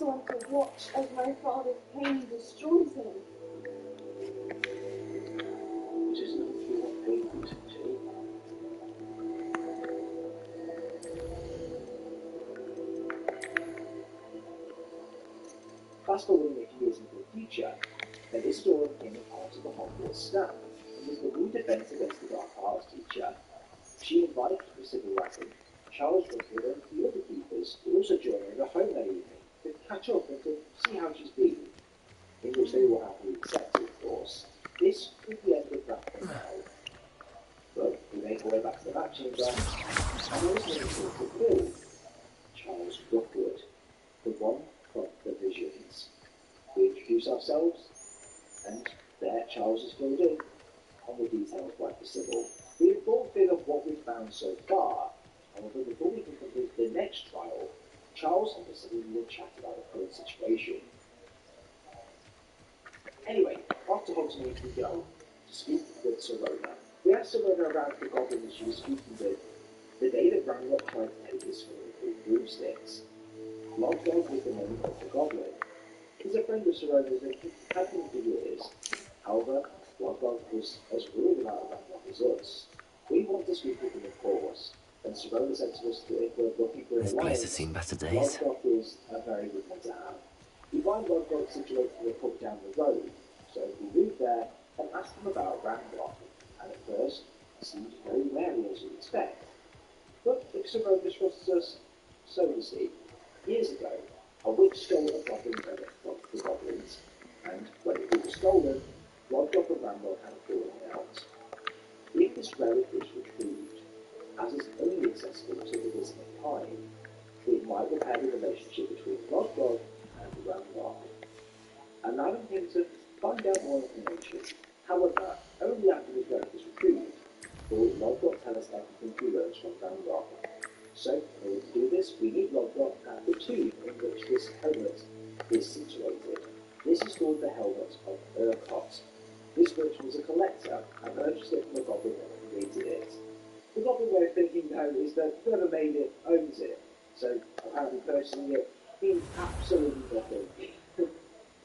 someone to watch as my father's pain destroys him. It is not your pain, Jane. Fast forwarding a few years into the future, then this story became a part of the Hogwarts staff, and was the new defense against the dark arts teacher. She invited Percival Latin, Charles Woodward, and the other keepers to also join her at home that evening to catch up and to see how she's been, in which they all happily accepted, of course. This was the end of that for now. But we make our way back to the Bat Chamber, and there's no sort of Bill, Charles Rookwood, the one from the Visions. We introduce ourselves, and there Charles is filled in on the details by Percival. We inform Finn of what we've found so far. However, before we can complete the next trial, Charles and Percival will chat about the current situation. Anyway, after Hogsmeade we go to speak with Sirona. We asked Sirona around the goblin she was speaking with the day that Ranrock tried to take his family through broomsticks. Lodgdog was the name of the goblin. He's a friend of Sirona's and had been for years. However, Lodgdog was as worried about Ranrock as us. We want to speak with him, of course, and Sirona said to us that if we're looking for an alliance, this place has seen better days. Lodgdog is a very good one to have. We find Lodgdog situated in a pub down the road, so we moved there and asked him about Ranrock, and at first he seemed very wary as you'd expect. But if Sirona trusts us, so does he. Years ago, a witch stole a goblin relic from the goblins, and when it was stolen, Lodgdog and Ranrock had a falling out. If this relic is retrieved, as it's only accessible to the Wizard of Time, it might repair the relationship between Lodgdog and Ranrock. Allowing him to find out more information, however, only after the relic is retrieved, will Lodgdog tell us everything he learns from Ranrock. So, in order to do this, we need Lodgdog at the tomb in which this helmet is situated. This is called the Helmet of Urquhart. This witch was a collector and purchased it from the goblin that created it. The goblin way of thinking, though, is that whoever made it owns it. So, apparently purchasing it means absolutely nothing.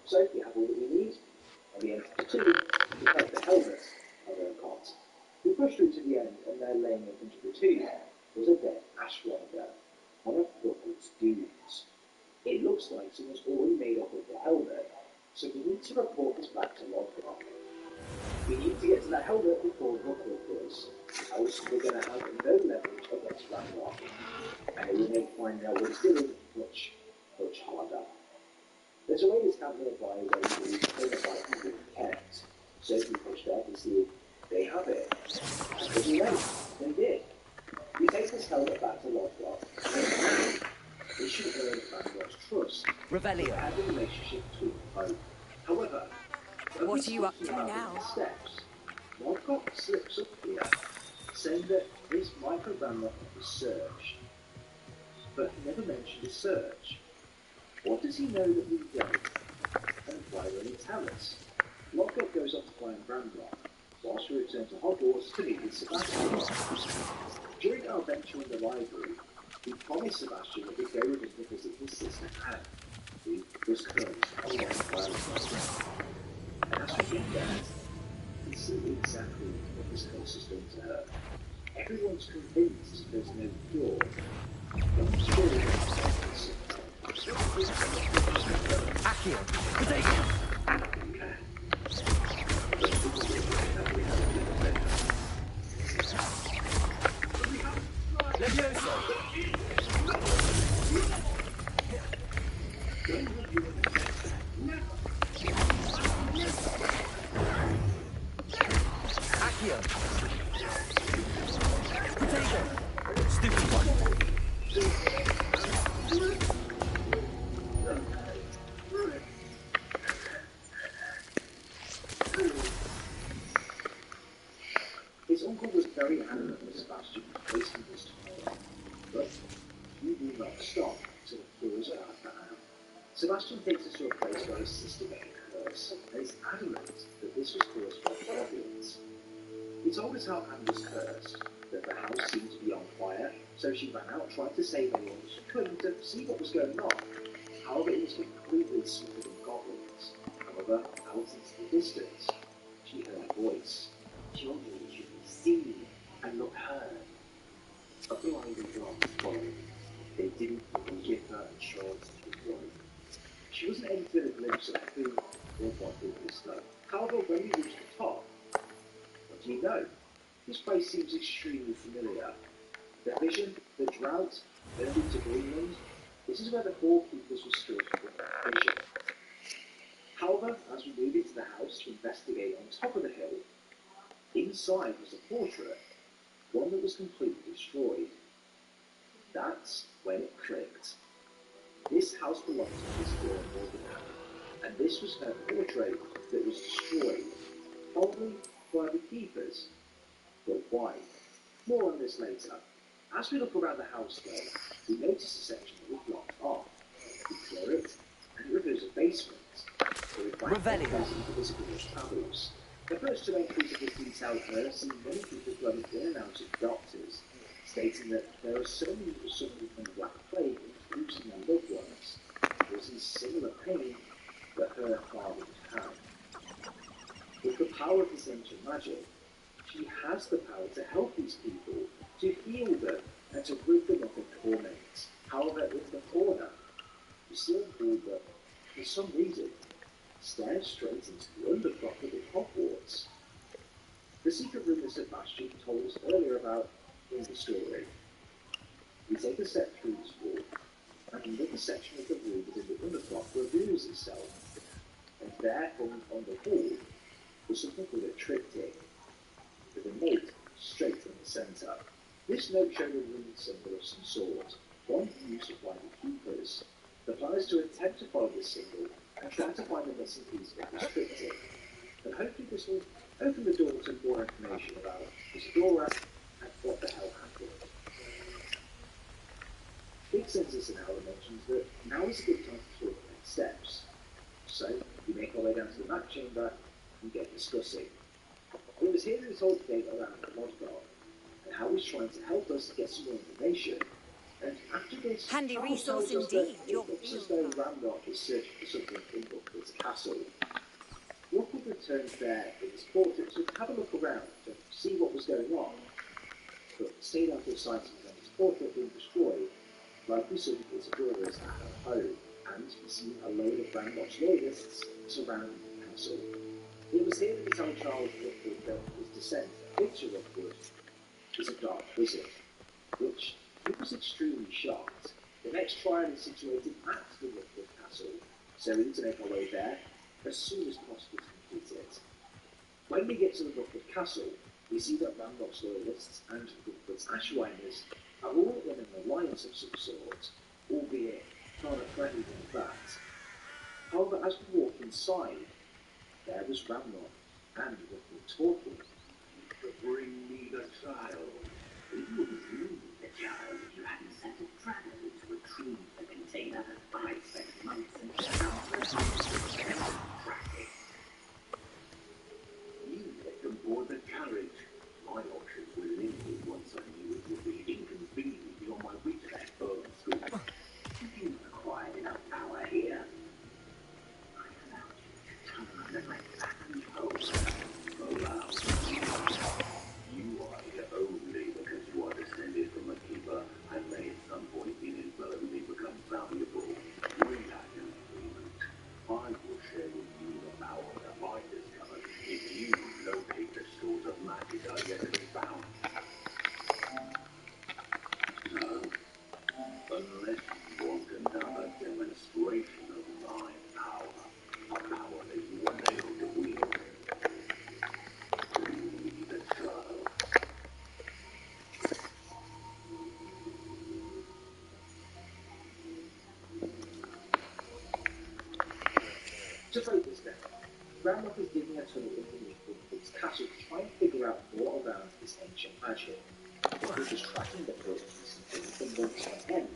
So, we have all that we need, and we enter the tomb to have the Helmet of Urquhart. We push through to the end, and there laying in front of the tomb was a dead ash rider, one of Rookwood's dudes. It looks like someone's already made up of the helmet, so we need to report this back to Lodgdog. We need to get to that helmet before Rookwood does, else we're going to have no leverage against Ranrock, and it will make finding out what it's doing much, much harder. There's a way this can't be applied where we identify who's being kept, so we push there to see if they have it. And as we know, they did. We take this helmet back to Lodgdog. It should earn Ranrock's trust. Revelio. Had a relationship between both. However, what are you up to now? Steps, Lodgdog slips up here, saying that this micro Ranrock was searched, but he never mentioned a search. What does he know that we don't? And why will he tell us? Lodgdog goes off to find Ranrock, whilst we return to Hogwarts to meet with Sebastian. During our venture in the library, we promised Sebastian that we'd go with him to visit his sister Anne, who was cursed along by a and as we get there, we see exactly what this curse has done to her. Everyone's convinced there's no cure. But I'm sure Accio, potato! Levioso! Accio! Potato! Stupid one! His uncle was very adamant that Sebastian was wasting his time, but he will not stop until he was out for Anne. Sebastian takes us to a place where his sister got a curse, and is adamant that this was caused by goblins. He told us how Anne was cursed, that the house seemed to be on fire, so she ran out trying to save anyone she could to see what was going on. However, it was chance to be won. She wasn't able to get a glimpse of who or what did this stuff. However, when we reached the top, what do you know? This place seems extremely familiar. The vision, the drought, the route to Greenland, this is where the four keepers were stood with their vision. However, as we moved into the house to investigate on top of the hill, inside was a portrait, one that was completely destroyed. That's when it clicked. This house belonged to this girl Morgan, and this was her portrait that was destroyed, probably by the keepers. But why? More on this later. As we look around the house though, we notice a section that was blocked off. We clear it, and it reveals a basement. Revelio. The first two entries of this detailed earth see many people running in and out of doctors, stating that there are so many people suffering from the Black Plague, losing their loved ones, causing similar pain that her father had had. With the power of this ancient magic, she has the power to help these people, to heal them, and to rid them of their torment. However, in the corner, you see a wall that, for some reason, stares straight into the undercroft of Hogwarts. The secret room that Sebastian told us earlier about in the story. We take a step through this wall, and another section of the room within the undercroft reveals itself. And there, hung on the wall, was something called a triptych, with a note straight in the centre. This note showed a rune symbol of some sort, one used by the keepers. The plan is to attempt to follow this symbol and try to find the missing piece of this triptych. And hopefully this will open the door to more information about this Dora and what the hell happened. Big Census and Alan mentions that now is a good time to talk the next steps. So we make our way down to the map chamber and get discussing. It was here that we told Dave around the Modgar and how he's trying to help us get some more information. And after this, Handy Charles resource tells us indeed, that your it looks as field though guide. Ramrock is searching for something in Rookwood's castle. Rookwood returns there with his portrait to have a look around to see what was going on. But stayed after the sight of his portrait being destroyed, like we saw with Isadora's at her home, and we see a load of Ramrock's loyalists surrounding the castle. It was here that we told Charles Rookwood that his descent into Rookwood is a dark wizard, which he was extremely shocked. The next trial is situated at the Rookwood Castle, so we need to make our way there as soon as possible to complete it. When we get to the Rookwood Castle, we see that Ramrock's loyalists and Rookwood's Ashwinders are all in an alliance of some sort, albeit not a friendly one at that. However, as we walk inside, there was Ramrock and Rookwood talking. Bring me the child. You wouldn't leave the child if you hadn't sent a tracker to retrieve the container. I spent months and countless hours tracking. You get them board the carriage. My options were limited once I knew it would be inconvenient beyond my reach at Burn School. You acquired enough power here. I allowed you to turn and let factory home. You are here only because you are descended from a keeper and may at some point inadvertently become valuable. We had an agreement. I will share with you the power that I discovered if you locate the stores of magic are yet to be found. So, unless you want another demonstration of my power, a power that you were able to wield, bring me the child. To break this down, Ramrock is digging a tunnel underneath Rookwood's castle to try and figure out more around this ancient magic. Rookwood is tracking the books for months on end.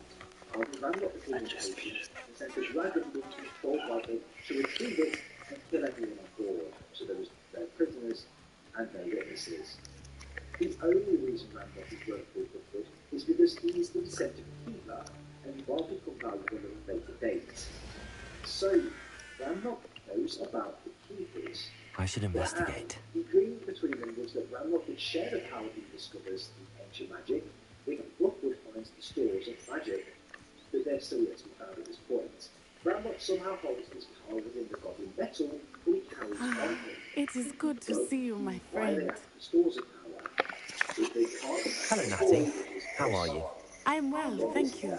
However, Ramrock is being impatient and sends a dragon to control Rocket to retrieve it and kill everyone on board, so there was no prisoners and no witnesses. The only reason Ramrock is working with Rookwood is because he is the descendant keeper and he won't become valuable at a later date. So, Ramrock knows about the keepers. I should investigate. The agreement between them was that Ramrock would share the power he discovers in ancient magic if Rookwood finds the stores of magic. but they're still yet to be found at this point. Ramrock somehow holds this power within the goblin metal that he carries on him. It is good to see you, my Why they friend. have the stores of power, if they can't Hello, Natty. How are you? I'm well, thank you.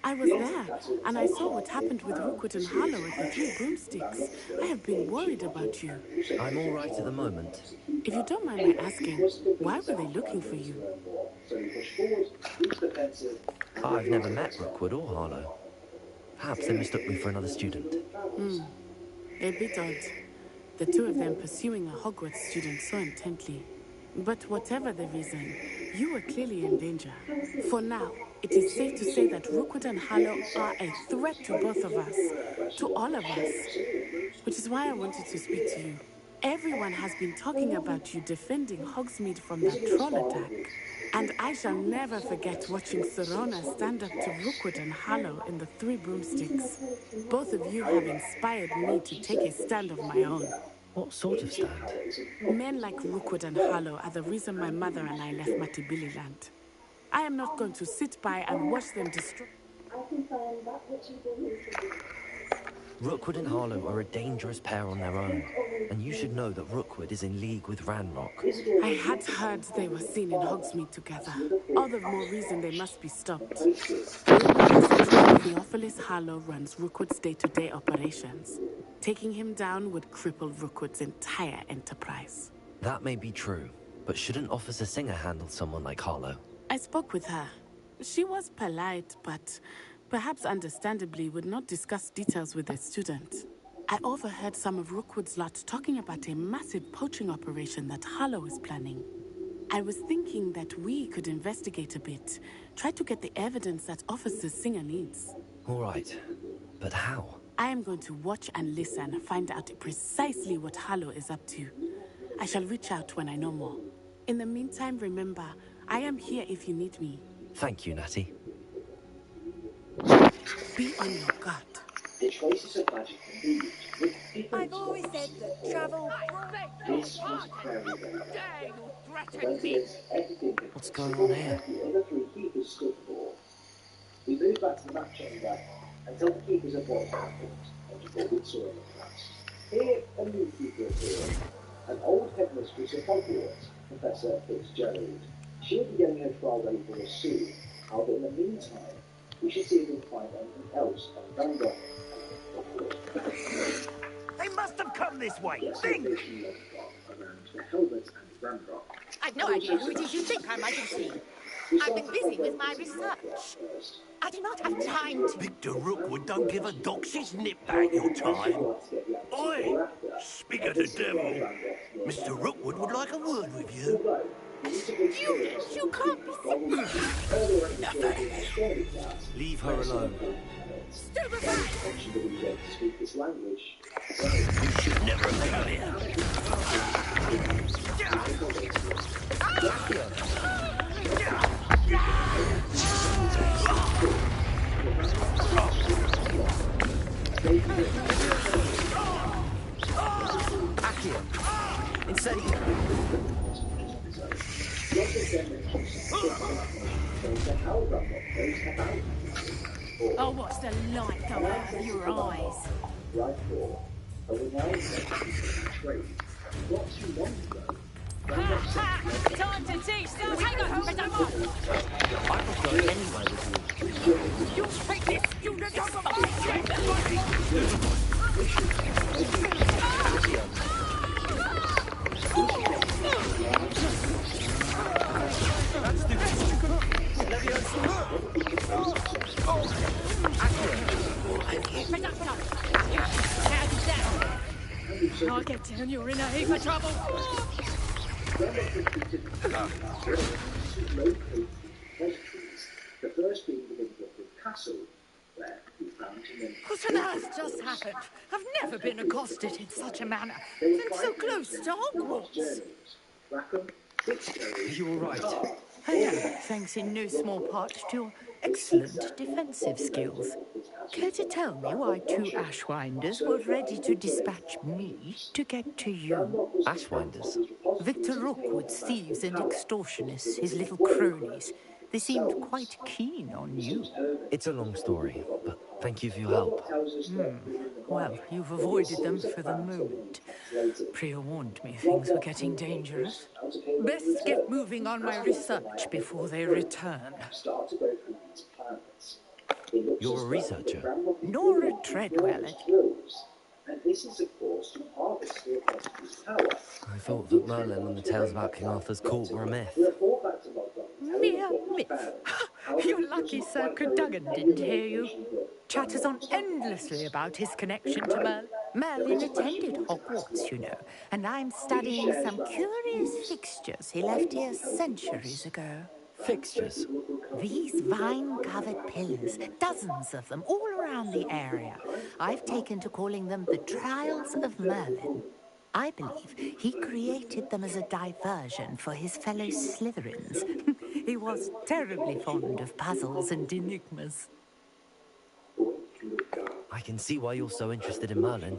I was there, and I saw what happened with Rookwood and Harlow at the Three Broomsticks. I have been worried about you. I'm all right at the moment. If you don't mind my asking, why were they looking for you? So he pushed forward, reached the defensive, I've never met Rookwood or Harlow. Perhaps they mistook me for another student. A bit odd. The two of them pursuing a Hogwarts student so intently. But whatever the reason, you were clearly in danger. For now, it is safe to say that Rookwood and Harlow are a threat to both of us, to all of us. Which is why I wanted to speak to you. Everyone has been talking about you defending Hogsmeade from that troll attack. And I shall never forget watching Serona stand up to Rookwood and Harlow in the Three Broomsticks. Both of you have inspired me to take a stand of my own. What sort of stand? Men like Rookwood and Harlow are the reason my mother and I left Matabeleland. I am not going to sit by and watch them destroy. I confirm that which you believe to be. Rookwood and Harlow are a dangerous pair on their own, and you should know that Rookwood is in league with Ranrock. I had heard they were seen in Hogsmeade together. All the more reason they must be stopped. Theophilus Harlow runs Rookwood's day-to-day operations. Taking him down would cripple Rookwood's entire enterprise. That may be true, but shouldn't Officer Singer handle someone like Harlow? I spoke with her. She was polite, but perhaps understandably would not discuss details with a student. I overheard some of Rookwood's lot talking about a massive poaching operation that Harlow is planning. I was thinking that we could investigate a bit, try to get the evidence that Officer Singer needs. All right, but how? I am going to watch and listen, find out precisely what Harlow is up to. I shall reach out when I know more. In the meantime, remember, I am here if you need me. Thank you, Natty. Be on your guard. the traces of magic can be used with people. I've always said that travel. This was very well. What's going on here? The other three keepers stood for. We move back to the map chamber and tell the keepers of what happened and what we saw in the past. Here, a new keeper appeared, an old headmistress of Hogwarts, Professor Fitzgerald. She'll be getting her trial ready for us soon. However, in the meantime, we should see if we can find anything else on Ganga. They must have come this way. Yes, Think! around the helmet and Ramrock. I've no idea who it is you think I might have seen. I've been busy with my research. I do not have time to... Victor Rookwood don't give a doxy's nip back your time. Oi! Speak of the devil. Mr. Rookwood would like a word with you. You can't be... Leave her alone. Stupefy! You should never have come here. Accio! Insane! Oh, what's the light go out of your eyes? Time to teach them. Hang on, Mr. Moss. I was going anywhere with you. You take this student off of my I'll get down, you're in a heap of trouble. The first being the Gryffindor Castle, where we found him. What on earth just happened? I've never been accosted in such a manner. Been so close to Hogwarts. Rackham, Are you all right? I am, thanks in no small part to your excellent defensive skills. Care to tell me why two Ashwinders were ready to dispatch me to get to you? Ashwinders? Victor Rookwood's thieves and extortionists, his little cronies. They seemed quite keen on you. It's a long story, but thank you for your help. Well, you've avoided them for the moment. Priya warned me things were getting dangerous. Best get moving on my research before they return. Start to go through these plans. It looks You're as a though researcher? the Grand Nora Moffat Treadwell. drills, and this is, of course, to harvest the Apostle's power. I thought that Merlin and the tales about King Arthur's court were a myth. Mere myth. You're lucky Sir Cadogan didn't hear you. Chatters on endlessly about his connection to Merlin. Merlin attended Hogwarts, you know, and I'm studying some curious fixtures he left here centuries ago. Fixtures? These vine-covered pillars, dozens of them, all around the area. I've taken to calling them the Trials of Merlin. I believe he created them as a diversion for his fellow Slytherins. He was terribly fond of puzzles and enigmas. I can see why you're so interested in Merlin.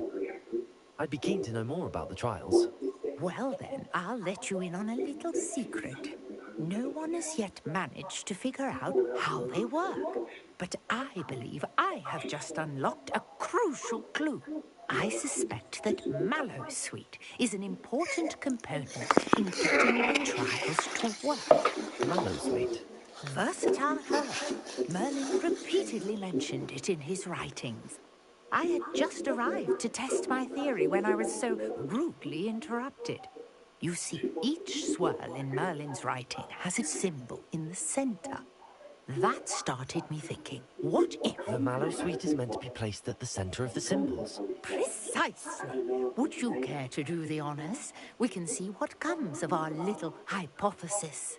I'd be keen to know more about the trials. Well then, I'll let you in on a little secret. No one has yet managed to figure out how they work. But I believe I have just unlocked a crucial clue. I suspect that Mallowsweet is an important component in getting the trials to work. Mallowsweet? Versatile herb. Merlin repeatedly mentioned it in his writings. I had just arrived to test my theory when I was so rudely interrupted. You see, each swirl in Merlin's writing has its symbol in the center. That started me thinking, what if... The Mallowsweet is meant to be placed at the center of the symbols. Precisely. Would you care to do the honors? We can see what comes of our little hypothesis.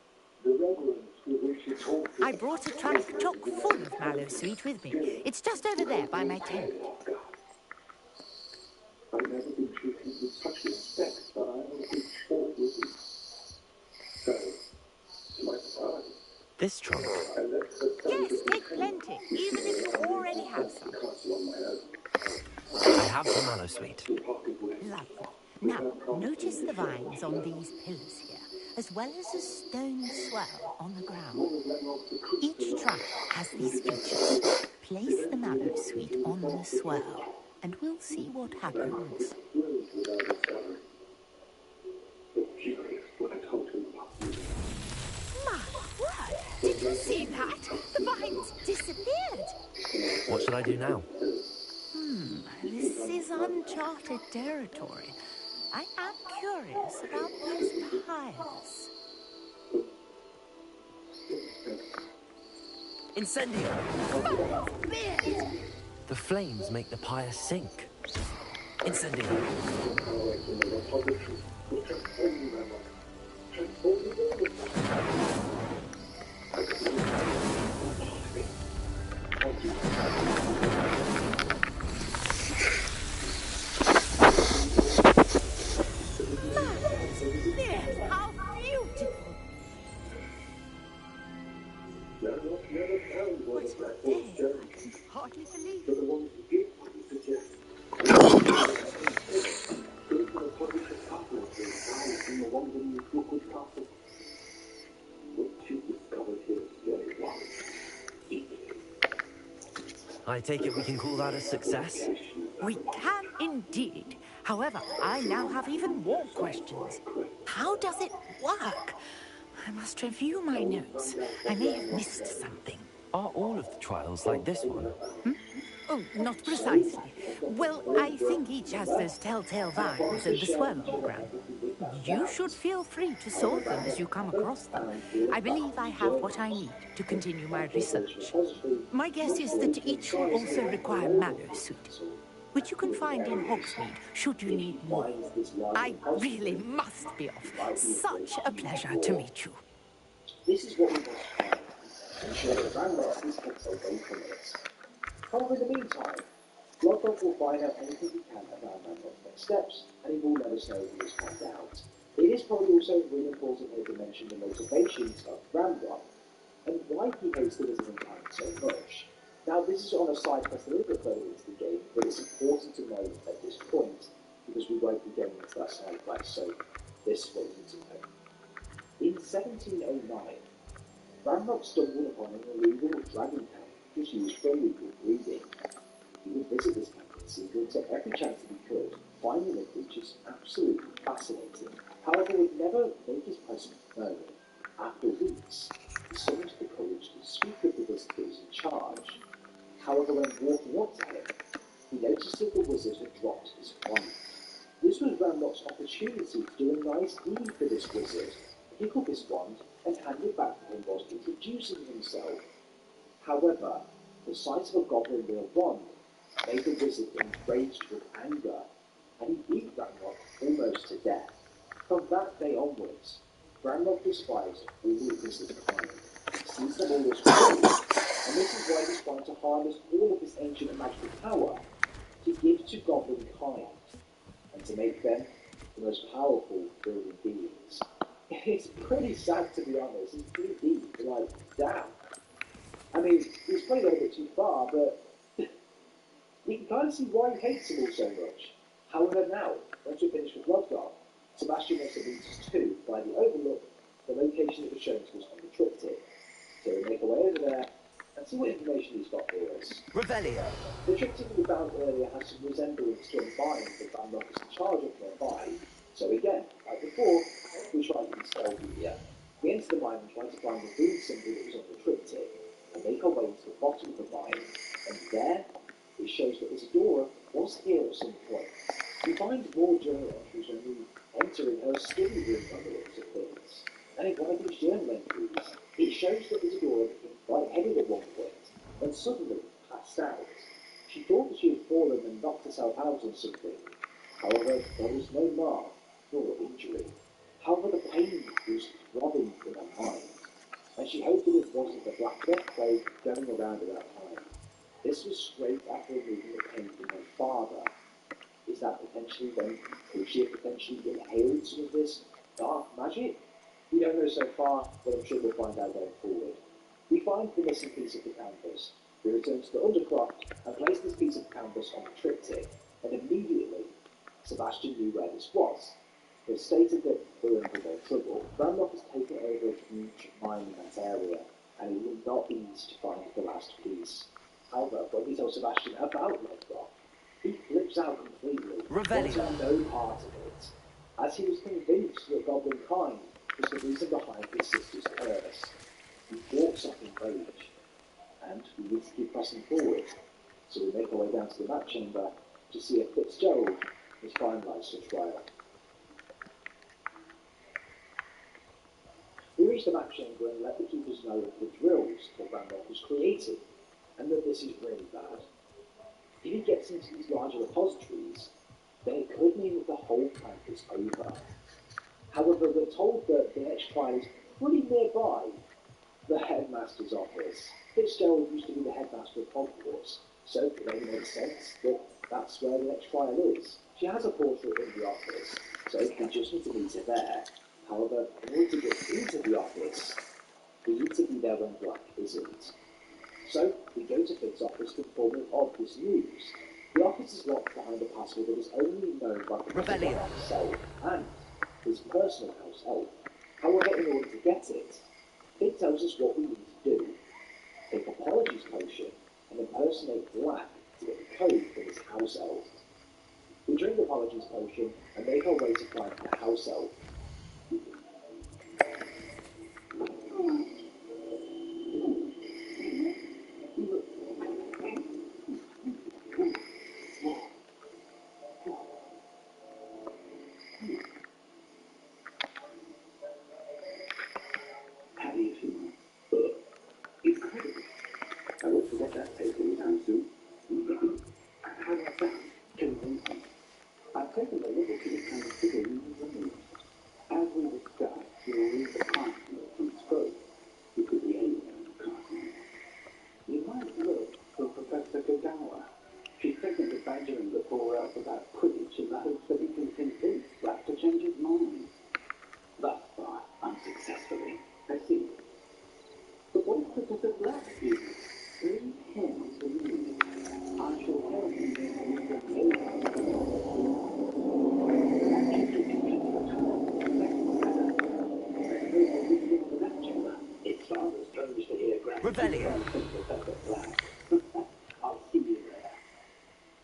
I brought a trunk chock full of Mallowsweet with me. It's just over there by my tent. I've never been treated with such respect by a sport with you. So, to my surprise, This trunk? Yes, take plenty, even if you already have some. I have some Mallowsweet. Lovely. Now, notice the vines on these pillars here, as well as a stone swell on the ground. Each trunk has these features. Place the Mallowsweet on the swell, and we'll see what happens. My word! Did you see that? The vines disappeared. What should I do now? This is uncharted territory. I am curious about those piles. Incendio! Beard! The flames make the pyre sink. Incendio! Beard, how beautiful! What a day! I can hardly believe it. I take it we can call that a success? We can indeed. However, I now have even more questions. How does it work? I must review my notes. I may have missed something. Are all of the trials like this one? Oh, not precisely. Well, I think each has those telltale vines and the swirl on the ground. You should feel free to sort them as you come across them. I believe I have what I need to continue my research. My guess is that each will also require Mallowsweet, which you can find in Hogsmeade should you need more. I really must be off. Such a pleasure to meet you. This is what we must find. Ensure that Randolph is kept away from it. However, in the meantime, Lodbrok will find out anything he can about Randolph's next steps, and he will let us know if he is found out. It is probably also really important here to mention the motivations of Randolph and why he hates the Wizarding Clan so much. Now, this is on a side quest a little bit further into the game, but it's important to know at this point, because we won't be getting into that side quest, so this is what you need to know. In 1709, Bramrock stumbled upon an illegal dragon camp just used for illegal breeding. He would visit this camp in secret at every chance that he could, finding the creatures absolutely fascinating. However, would never make his presence known. After weeks, he summoned the courage to speak with the wizard who was in charge. However, when walking up to him, he noticed that the wizard had dropped his wand. This was Bramrock's opportunity to do a nice deed for this wizard, pick up his wand and hand it back to him whilst introducing himself. However, the sight of a goblin with a wand made the wizard enraged with anger, and he beat Bramrock almost to death. From that day onwards, Bramrock despised all of wizard kind, sees them all as cruel, and this is why he's trying to harness all of this ancient and magical power to give to goblin kind, and to make them the most powerful building beings. It's pretty sad, to be honest. It's pretty deep. Like, damn. I mean, it's probably a little bit too far, but you can kind of see why he hates them all so much. However, now, once we finish with Bloodgoth, Sebastian wants to lead us to, by the overlook, the location that was shown to us on the triptych. So we make our way over there and see what information he's got for us. Revelio. The triptych we found earlier has some resemblance to a mine that Bramrock is in charge of nearby. So again, like before, we try to be stealthy here. We enter the mine and try to find the rune symbol that was on the triptych, and make our way to the bottom of the mine, and there, it shows that Isadora was here at some point. We find more journal entries when we enter in her study room by the looks of things. And in one of these journal entries, it shows that Isadora became lightheaded at one point, and suddenly passed out. She thought that she had fallen and knocked herself out on something. However, there was no mark, nor injury. However, the pain was throbbing in her mind, and she hoped that it wasn't the Black Death plague going around at that time. This was straight after removing the pain from her father. Is that potentially when could she have potentially inhaled some of this dark magic? We don't know so far, but I'm sure we'll find out going forward. We find the missing piece of the canvas. We return to the Undercroft and place this piece of canvas on the triptych, and immediately Sebastian knew where this was. It stated that we're in for no trouble. Bramrock has taken over a huge mine in that area, and it will not be easy to find the last piece. However, when we tell Sebastian about Bloodgoth, he flips out completely, wanting no part of it, as he was convinced that goblin kind was the reason behind his sister's curse. He walks off in rage, and we need to keep pressing forward, so we make our way down to the map chamber to see if Fitzgerald has finalised the trial. We reach the map chamber and let the keepers know of the drills that Bramrock was creating, and that this is really bad. If he gets into these larger repositories, then it could mean that the whole plan is over. However, we're told that the next trial is pretty nearby the headmaster's office. Fitzgerald used to be the headmaster of Hogwarts, so it only makes sense that that's where the next trial is. She has a portrait in the office, so we just need to meet her there. However, in order to get into the office, we need to be there when Black isn't. So, we go to Fitz's office to inform him of this news. The office is locked behind a password that is only known by the Professor himself and his personal house elf. However, in order to get it, Fitz tells us what we need to do. Take Apologies potion and impersonate Black to get the code from his house elf. We drink Apologies potion and make our way to find the house elf. Incredible. I won't forget that taste anytime soon. How about that? Convincing. I've taken a look at it and figured you removed. As we discussed, you'll read the part note from Stroke. You could be anywhere in the castle. You might look for Professor Kagawa. She's taken to badgering the poor elf about Quidditch in the hopes that he can convince Black to change his mind. Thus far, unsuccessfully. I see. But what if Professor Black uses 3 pins for you? I shall tell him you can make it's father's turn. Revelio. I'll see you there.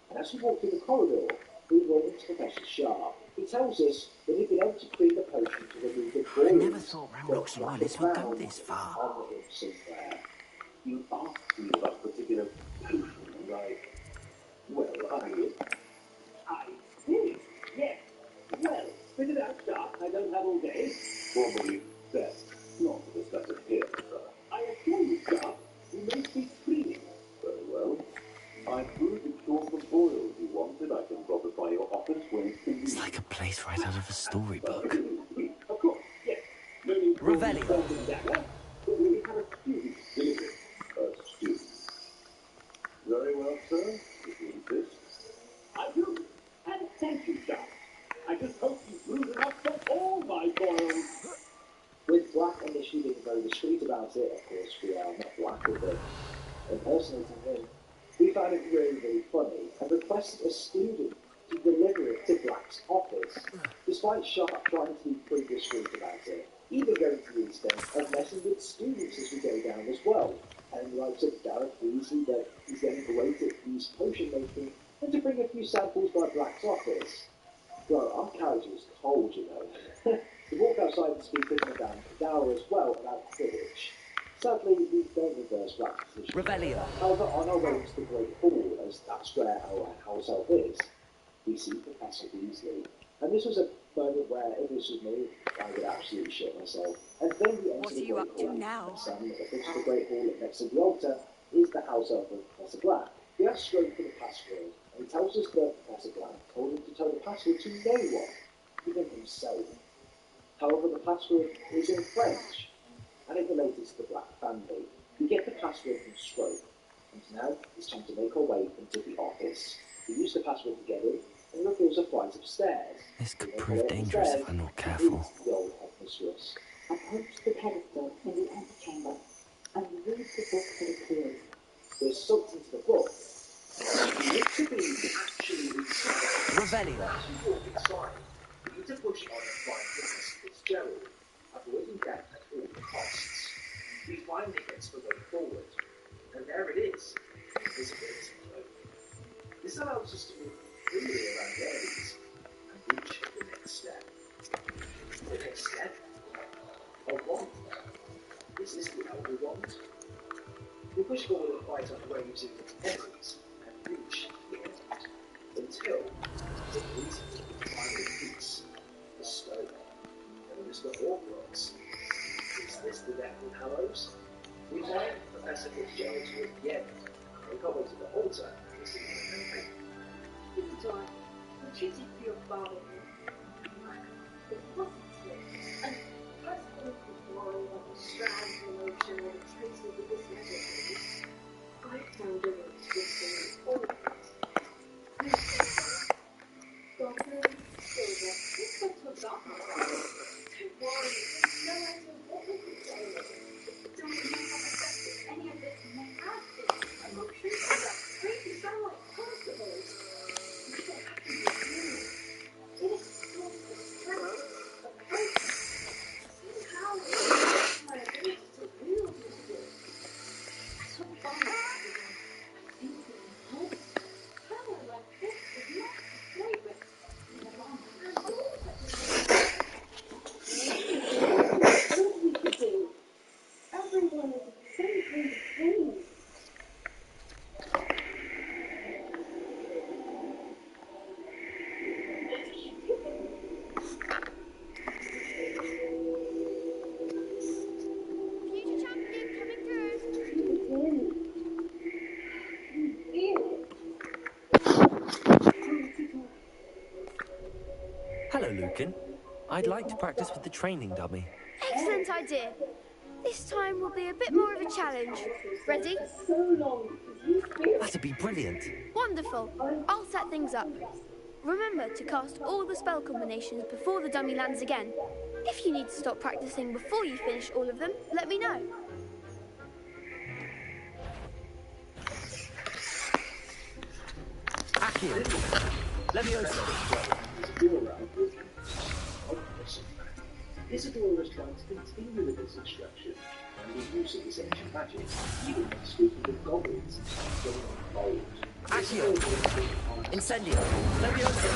And as we walk through the corridor, we run into Professor Sharp. He tells us that he'd been able to create a potion to remove the I never boils thought that Ramrock's wrap loyalists would go around this far. on the hip somewhere. You asked me about a particular potion, and well, I did, yes. Well, spit it out, Sharp. I don't have all day. Probably best not to discuss it here, sir. I assure you, Sharp, you may speak freely. Very well. I brewed the cure for boils you wanted. I can drop it by your office when it's convenient. It's like a place right out of a storybook. Of course, yes. No need for Revelio. sword and dagger, but we have a student deliver it. A student. Very well, sir, if you insist. I do. And thank you, Sharp. I just hope you brewed enough for all my boils. With Black initially being very discreet about it, of course we are not Black with him, impersonating him, we found it really, really funny and requested a student to deliver it to Black's office, despite Sharp trying to be pretty discreet about it, even going to the extent of messing with students as we go down as well, and the likes of Gareth Weasley that he's getting great at these potion making, and to bring a few samples by Black's office. Well, our carriage was cold, you know. We walked outside and speak with Madame Kadawa as well about Quidditch. Sadly, we don't reverse Black's position. Revelio. However, on our way to the Great Hall, as that's where our house elf is, we see Professor Weasley. And this was a moment where, if this was me, I would absolutely shit myself. And then we enter What the are you Great up to Hall, now? and standing at the foot of the Great Hall next to the altar is the house elf of Professor Black. We ask Scrope for the password, and he tells us that Professor Black told him to tell the password to no one, even himself. However, the password is in French, and it related to the Black family. We get the password from Scrope, and now it's time to make our way into the office. We use the password to get in, and it reveals a flight of stairs. This could prove dangerous if I'm not careful. The old headmistress. Approach the pedestal in the antechamber and read the book that appears. We're sucked into the book. Literally, actually, Revelio. as we walk inside, we need to push on and find Professor Fitzgerald, avoiding death at all costs. We finally get to the way forward, and there it is, the invisibility cloak. This allows us to move freely around the areas and reach the next step. The next step? A wand. Is this the Elder Wand? We push forward and fight on waves of enemies and reach the end, until it leads to the final piece, the stone, known as the Hogwarts. Is this the Deathly Hallows? We find Professor Fitzgerald towards the end, and make our way to the altar to see the memory. Didn't I? I treated for your father. It wasn't it. And first of all, the strands of emotion or the traces of this letter, I found a way to whisper all of it. Goblin, silver, let's go to a darkness. Don't worry, no idea what we could say. Don't know how effective any of this may have been. Emotions are that crazy satellite particles. What happened with you? It is so the strength of focus. Somehow it's my ability to wield this book. I saw the bomb I think it was home. Power like this is not the favorite. The bomb has all we could do. Everyone is the same kind of pain. Future champion coming through. Hello, Lucan. I'd like to practice with the training dummy. Excellent idea. This time will be a bit more of a challenge. Ready? So long. You feel That'd be brilliant. Wonderful. I'll set things up. Remember to cast all the spell combinations before the dummy lands again. If you need to stop practicing before you finish all of them, let me know. Accio. Leviosa. Isadora is trying to continue with this instruction, and the use of this ancient magic, even when speaking with goblins and going bold. Accio! Incendio! Leviosa!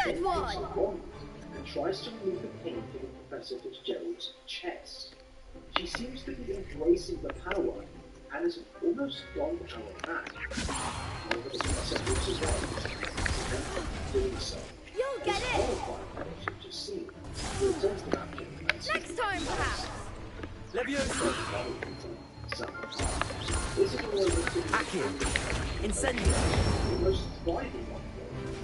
Good one! And tries to remove the pin from Professor Fitzgerald's chest. She seems to be embracing the power and has almost gone power mad. However, the Professor moves away, and doing so. You'll get it! Horrifying what she's just seen. She returns to that pin and Next time, perhaps! Leviosa! This is a moment to Accio! Incendio! the most thriving one.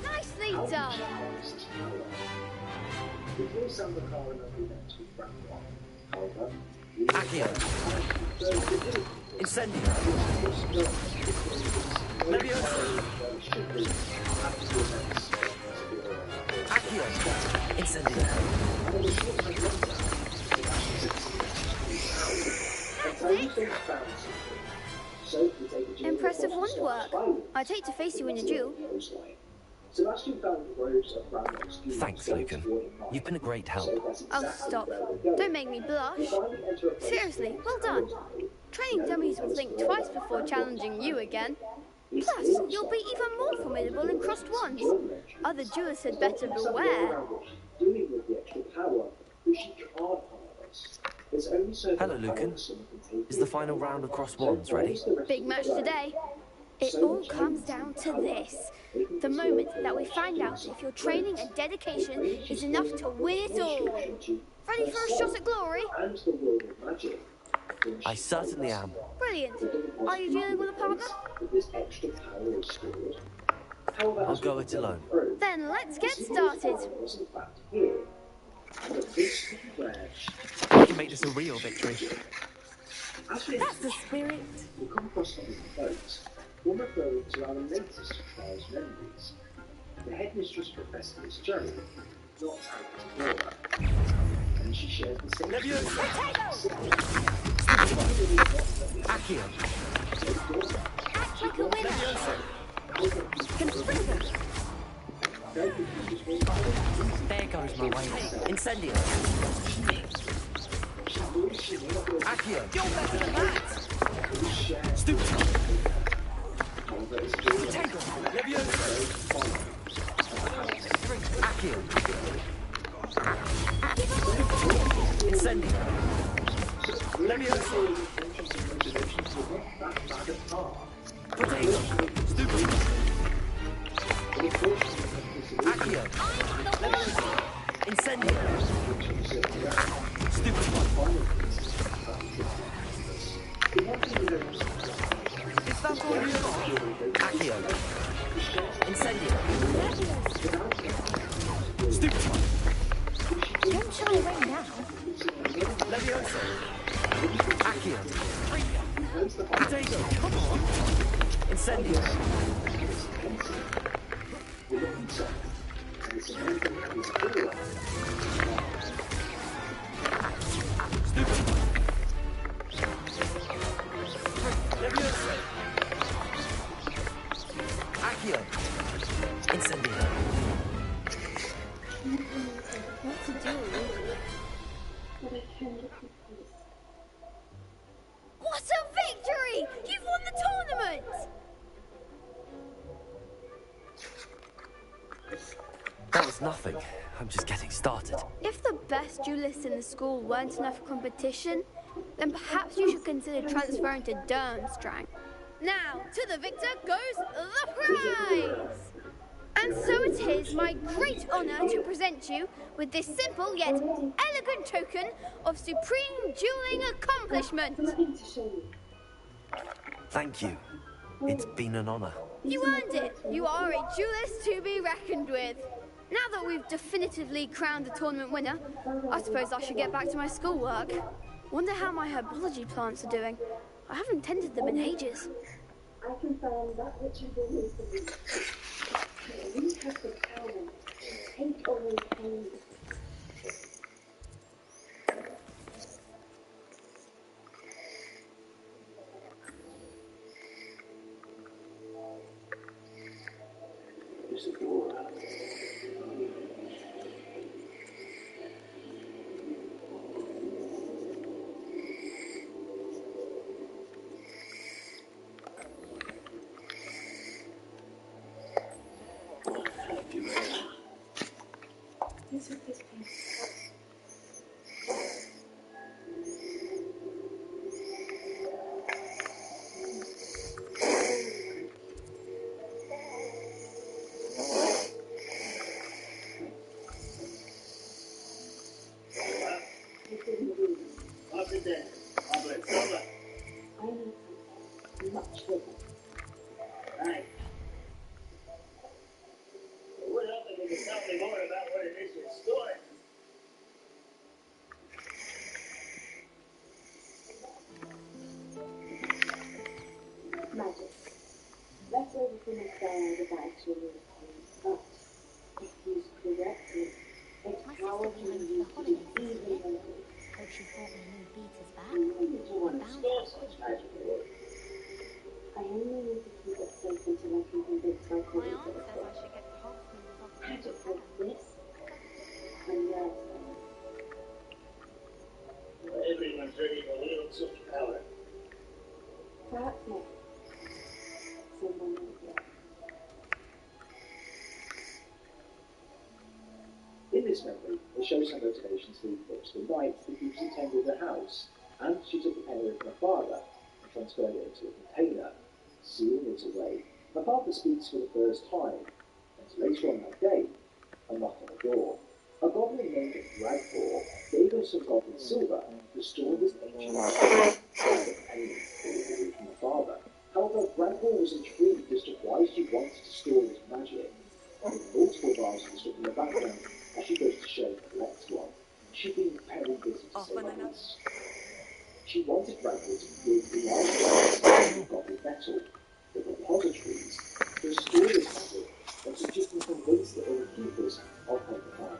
Nicely How done! did she harness this power? Before Sandokan and Obi met with Randolph, however, Accio! Incendio! Leviosa! Accio! Incendio! Impressive wand work. I'd hate to face you in a duel. Thanks, Lucan. You've been a great help. Oh, stop. Don't make me blush. Seriously, well done. Training dummies will think twice before challenging you again. Plus, you'll be even more formidable in crossed wands. Other duelists had better beware. Hello, Lucan. Is the final round of cross wands ready? Big match today. It all comes down to this. The moment that we find out if your training and dedication is enough to win it all. Ready for a shot at glory? I certainly am. Brilliant. Are you dealing with a partner? I'll go it alone. Then let's get started. We can make this a real victory. That's the spirit. We come across some of the boats, one referring to our latest trials memories. The headmistress Professor Fitzgerald, not Laura, and she shares the same Accio! Act like a winner. Conspirator. There goes my way. Incendio! Accio! You're better than that! Stupid! Potato! Leviosa! Accio! Incendio! Leviosa! Potato! Stupid! Accio! Leviosa! Incendio! Stupid one! Is that all you got? Accio! Incendio! Stupid one! Don't shy away now. Leviosa! Accio! Potato! Come on! Incendio! Stupid one! Leviosa! Accio! Incendio! What to do? What a victory! You've won the tournament! That was nothing. I'm just getting started. If the best duelists in the school weren't enough for competition, then perhaps you should consider transferring to Durmstrang. Now, to the victor goes the prize! And so it is my great honour to present you with this simple yet elegant token of supreme dueling accomplishment. Thank you. It's been an honor. You earned it. You are a duelist to be reckoned with. Now that we've definitively crowned the tournament winner, I suppose I should get back to my schoolwork. Wonder how my herbology plants are doing. I haven't tended them in ages. I confirm that which you believe in me. We have the power to take away pain. Isadora. I only need to keep it safe until I can convince my colleagues My aunt that says I should get the whole school off I just want this and that. Everyone's ready to wield such power. Perhaps not. Someone will get. In this memory, it shows her motivations for the books the night that she attended the house, and she took the penny from her father and transferred it into a container, sealing it away. Her father speaks for the first time, and later on that day, a knock on the door. A goblin named Bradford gave her some goblin silver to store this ancient magic and the penny delivered from her father. However, Bradford was intrigued as to why she wanted to store this magic. With multiple vases stuck in the background as she goes to show the next one. She'd been very busy to say the least. She wanted Bradford to give the archives of goblin metal, the repositories, to store this magic, and to just be convinced that they were keepers of her plan.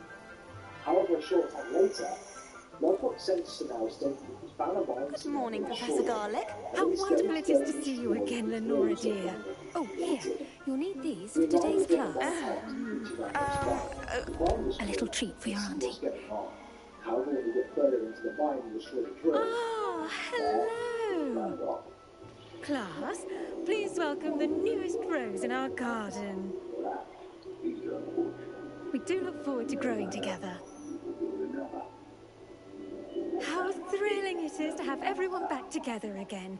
However, a short time later, Lodbrok sends to now stating that he found a mine. Good morning, Professor Garlick. How wonderful it is to see you again, Lenora dear. Oh, here, you'll need these for today's class. A little treat for your auntie. However, when we get further into the mine, we will surely drill. Ah, hello. Class, please welcome the newest rose in our garden. We do look forward to growing together. How thrilling it is to have everyone back together again.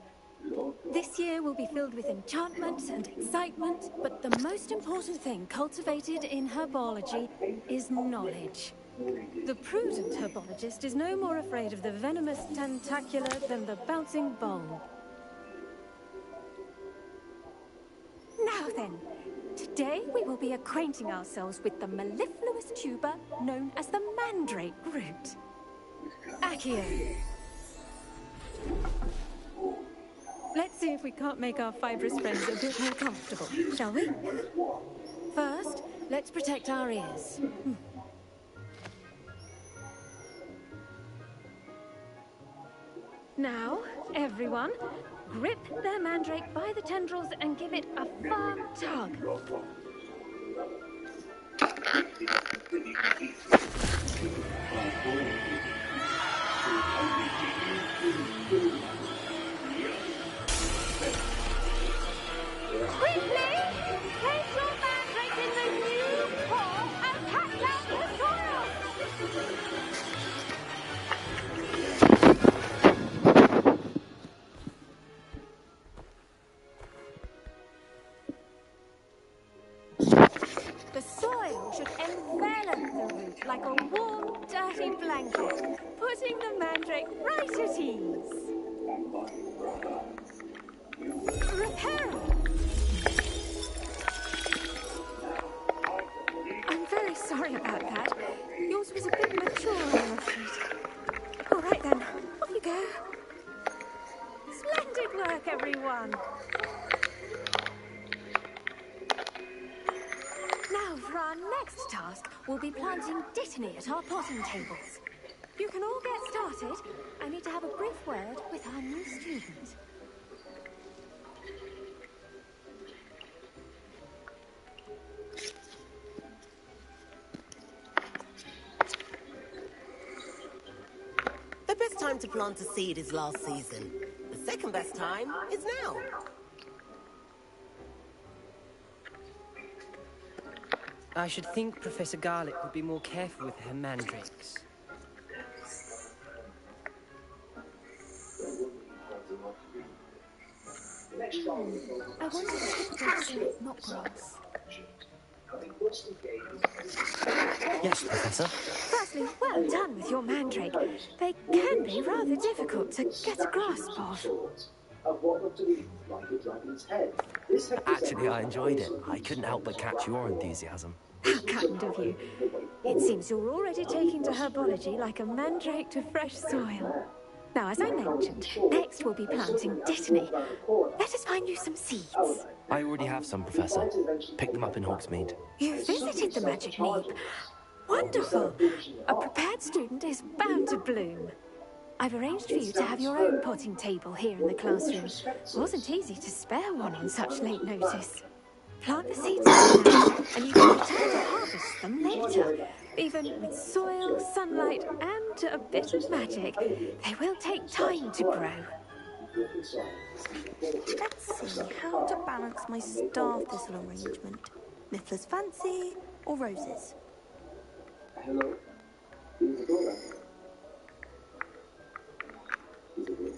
This year will be filled with enchantment and excitement, but the most important thing cultivated in herbology is knowledge. The prudent herbologist is no more afraid of the venomous tentacula than the bouncing bulb. Now then, today we will be acquainting ourselves with the mellifluous tuber known as the mandrake root. Accio. Let's see if we can't make our fibrous friends a bit more comfortable, shall we? First, let's protect our ears. Now, everyone, grip their mandrake by the tendrils and give it a firm tug. Quickly! Place your mandrake in the new pot and pack down the soil! The soil should envelop the root like a warm, dirty blanket, putting the mandrake right at ease. Reparo! I'm very sorry about that. Yours was a bit mature, I'm afraid. All right then, off you go. Splendid work, everyone. Now, for our next task, we'll be planting dittany at our potting tables. You can all get started. I need to have a brief word with our new student. The best time to plant a seed is last season. The second best time is now. I should think Professor Garlick would be more careful with her mandrakes. I wanted to keep grass, not grass. Yes, Professor. Firstly, well done with your mandrake. They can be rather difficult to get a grasp of. Of what looked to be like a dragon's head. This head Actually, I enjoyed it. I couldn't help but catch your enthusiasm. How kind of you. It seems you're already taking to herbology like a mandrake to fresh soil. Now, as I mentioned, next we'll be planting dittany. Let us find you some seeds. I already have some, Professor. Picked them up in Hogsmeade. You visited the Magic Neep. Wonderful. A prepared student is bound to bloom. I've arranged for you to have your own potting table here in the classroom. It wasn't easy to spare one on such late notice. Plant the seeds now, and you can return to harvest them later. Even with soil, sunlight, and a bit of magic, they will take time to grow. Let's see how to balance my star thistle arrangement. Miffler's fancy or roses? Hello? Is the door open? Is it good?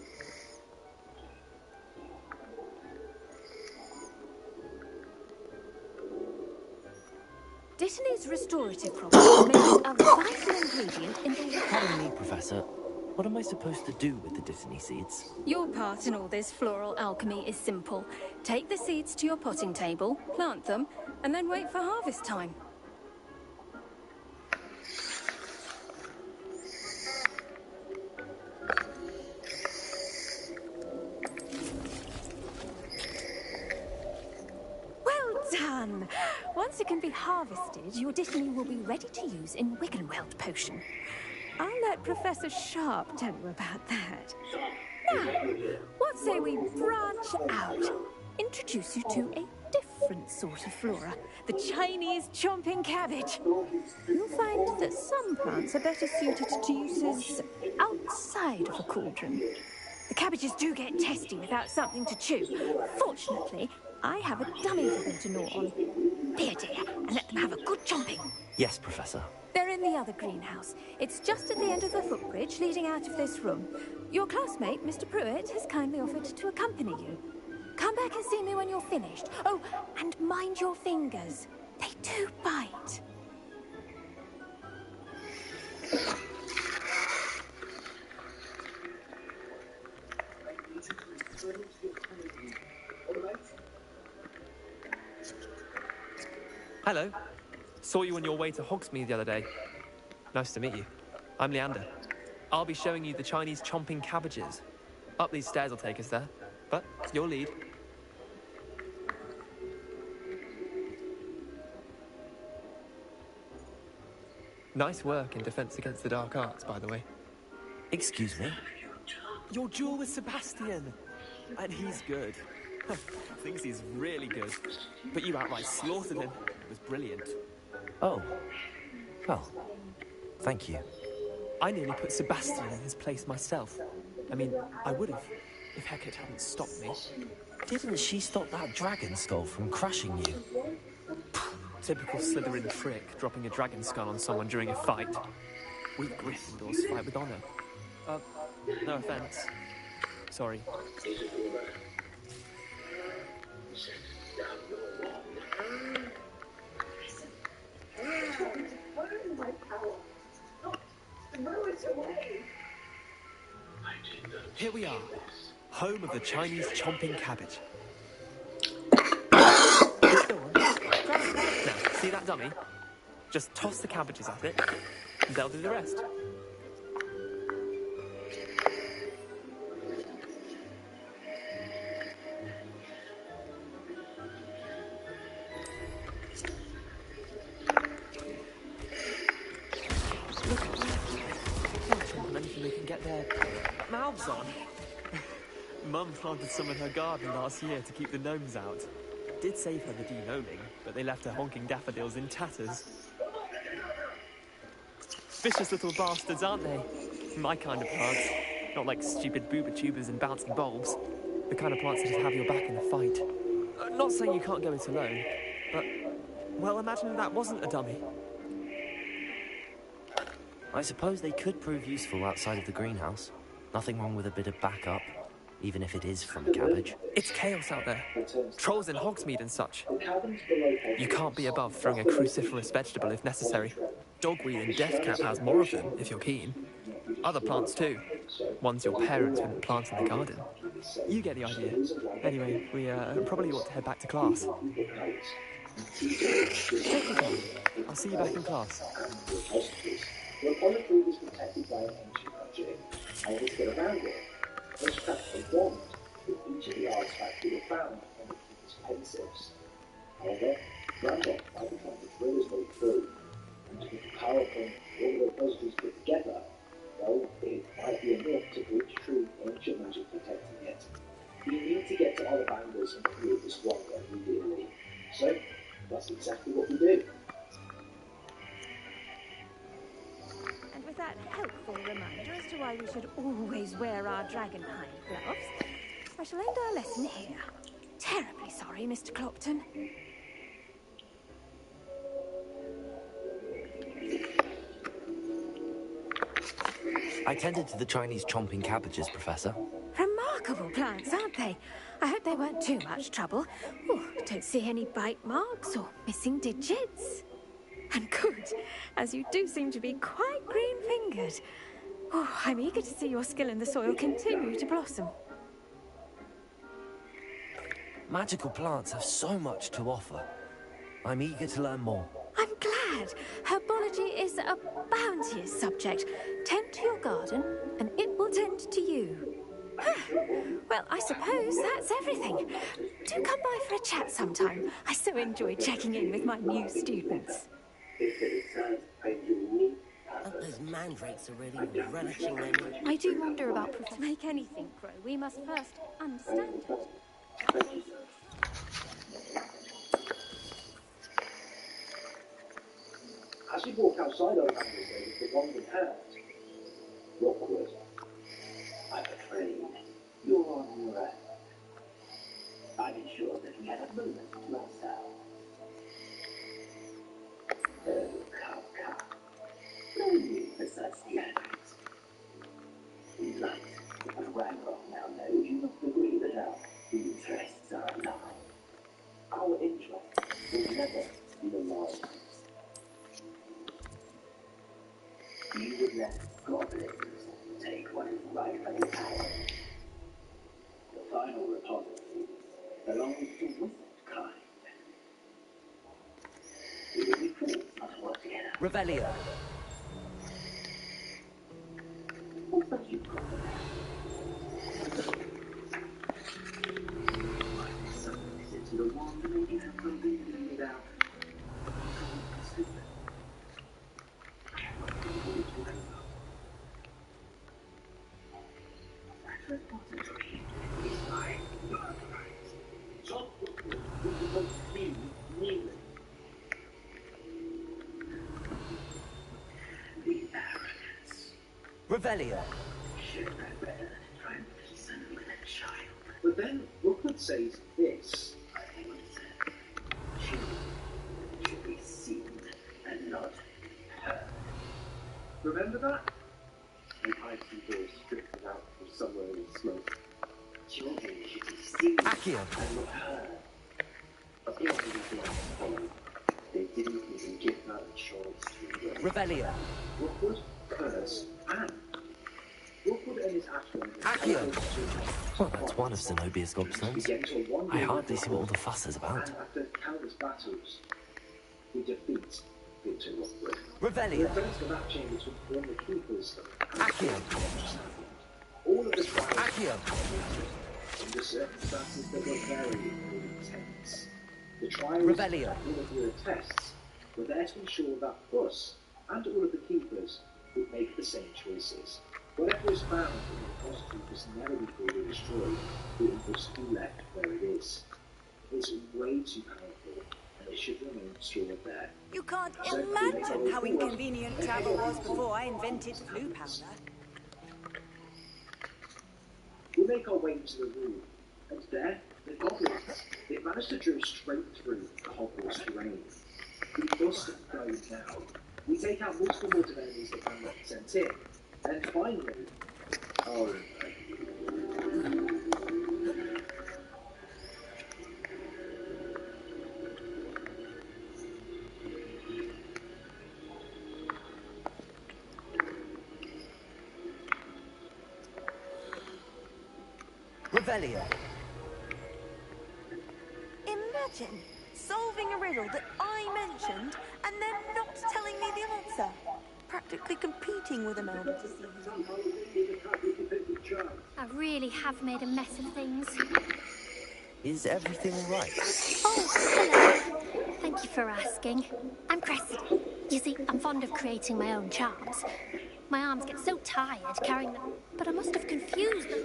Dittany's restorative properties make it a vital ingredient in the... Pardon me, Professor. What am I supposed to do with the Dittany seeds? Your part in all this floral alchemy is simple. Take the seeds to your potting table, plant them, and then wait for harvest time. Well done! Once it can be harvested, your Dittany will be ready to use in Wiggenweld potion. I'll let Professor Sharp tell you about that. Now, what say we branch out? Introduce you to a different sort of flora, the Chinese chomping cabbage. You'll find that some plants are better suited to uses outside of a cauldron. The cabbages do get testy without something to chew. Fortunately, I have a dummy for them to gnaw on. Here, dear, and let them have a good chomping. Yes, Professor. They're in the other greenhouse. It's just at the end of the footbridge leading out of this room. Your classmate, Mr. Pruitt, has kindly offered to accompany you. Come back and see me when you're finished. Oh, and mind your fingers. They do bite. Hello. Saw you on your way to Hogsmeade the other day. Nice to meet you. I'm Leander. I'll be showing you the Chinese chomping cabbages. Up these stairs will take us there, but your lead. Nice work in Defense Against the Dark Arts, by the way. Excuse me? Your duel with Sebastian! And he's good. Thinks he's really good. But you outright slaughtered him. It was brilliant. Oh. Well, thank you. I nearly put Sebastian in his place myself. I mean, I would have, if Hecate hadn't stopped me. Didn't she stop that dragon skull from crushing you? Typical Slytherin trick, dropping a dragon skull on someone during a fight. We Gryffindors fight with honor. No offense. Sorry. Here we are, home of the Chinese chomping cabbage. Go on, grab it. Now, see that dummy? Just toss the cabbages at it, and they'll do the rest. Anything they can get their mouths on. Mum planted some in her garden last year to keep the gnomes out. Did save her the de-gnoming, but they left her honking daffodils in tatters. Vicious little bastards, aren't they? My kind of plants. Not like stupid booba tubers and bouncing bulbs. The kind of plants that'd have your back in a fight. Not saying you can't go it alone, but, well, imagine that wasn't a dummy. I suppose they could prove useful outside of the greenhouse. Nothing wrong with a bit of backup, even if it is from a cabbage. It's chaos out there. Trolls in Hogsmeade and such. You can't be above throwing a cruciferous vegetable if necessary. Dogweed and deathcap has more of them, if you're keen. Other plants too. Ones your parents wouldn't plant in the garden. You get the idea. Anyway, we probably ought to head back to class. Take your time. I'll see you back in class. The repository was protected by an ancient magic, and was get around it. This cracked a wand with each of the artifacts we were found on the king's pensives. However, Randolph might be trying to thrill his way through, and to get the power from all the repositories put together, well, it might be enough to That's exactly what we do. And with that helpful reminder as to why we should always wear our dragonhide gloves, I shall end our lesson here. Terribly sorry, Mr. Clopton. I tended to the Chinese chomping cabbages, Professor. Remarkable plants, aren't they? I hope they weren't too much trouble. Oh, don't see any bite marks or missing digits. And good, as you do seem to be quite green-fingered. Oh, I'm eager to see your skill in the soil continue to blossom. Magical plants have so much to offer. I'm eager to learn more. I'm glad. Herbology is a bounteous subject. Tend to your garden, and it will tend to you. Well, I suppose that's everything. Do come by for a chat sometime. I so enjoy checking in with my new students. Those mandrakes are really relishing their new... I do wonder about to make anything grow. We must first understand it. As we walk outside our landing stage, the wandering hound, Rockwood, I'm afraid you're on your own. I'm sure that we had a moment to ourselves. Oh, come. No need for such theatrics. Right, if Ranrock now knows, you must agree that our interests are aligned. Our interests will never be aligned. You would let goblins take what is rightfully ours. The final repository belongs to wizard kind. We will be fools not to work together. Revelio. What's that you call my sudden visit to the wand maybe have something to do with our Revelio. Should have better than try and reason with a child. But then Rookwood says this. I think what it said. Children should be seen and not heard. Remember that? And I see those stripped out from somewhere in smoke. Children should be seen Accio. and not heard. But they didn't follow. They didn't even give that a choice to them. Revelio. Rookwood, Curse, and Rookwood and his Ashland. Accio. Well, that's one of Zenobia's gobstones. I hardly see what all the fuss is about. And after countless battles, we defeat Victor Rookwood. Revelio. The defense of that chamber to form the keepers. Accio. All of the trials Accio. under circumstances that were very intense. The trials Revelio. all of the tests were there to ensure that us and all of the keepers would make the same choices. Whatever is found in the costume must never be fully destroyed, it must be left where it is. It's way too powerful, and it should remain stored there. You can't imagine how inconvenient travel was before I invented flu powder. We make our way into the room, and there, the goblins. They've managed to drill straight through the Hogwarts terrain. We must go now. We take out multiple mortar enemies that can be sent in, and finally, oh, Revelio. Imagine solving a riddle that I mentioned and then not telling me the answer. Practically competing with Imelda to see who's... I really have made a mess of things. Is everything all right? Oh, hello. Thank you for asking. I'm Cressida. You see, I'm fond of creating my own charms. My arms get so tired carrying them, but I must have confused them.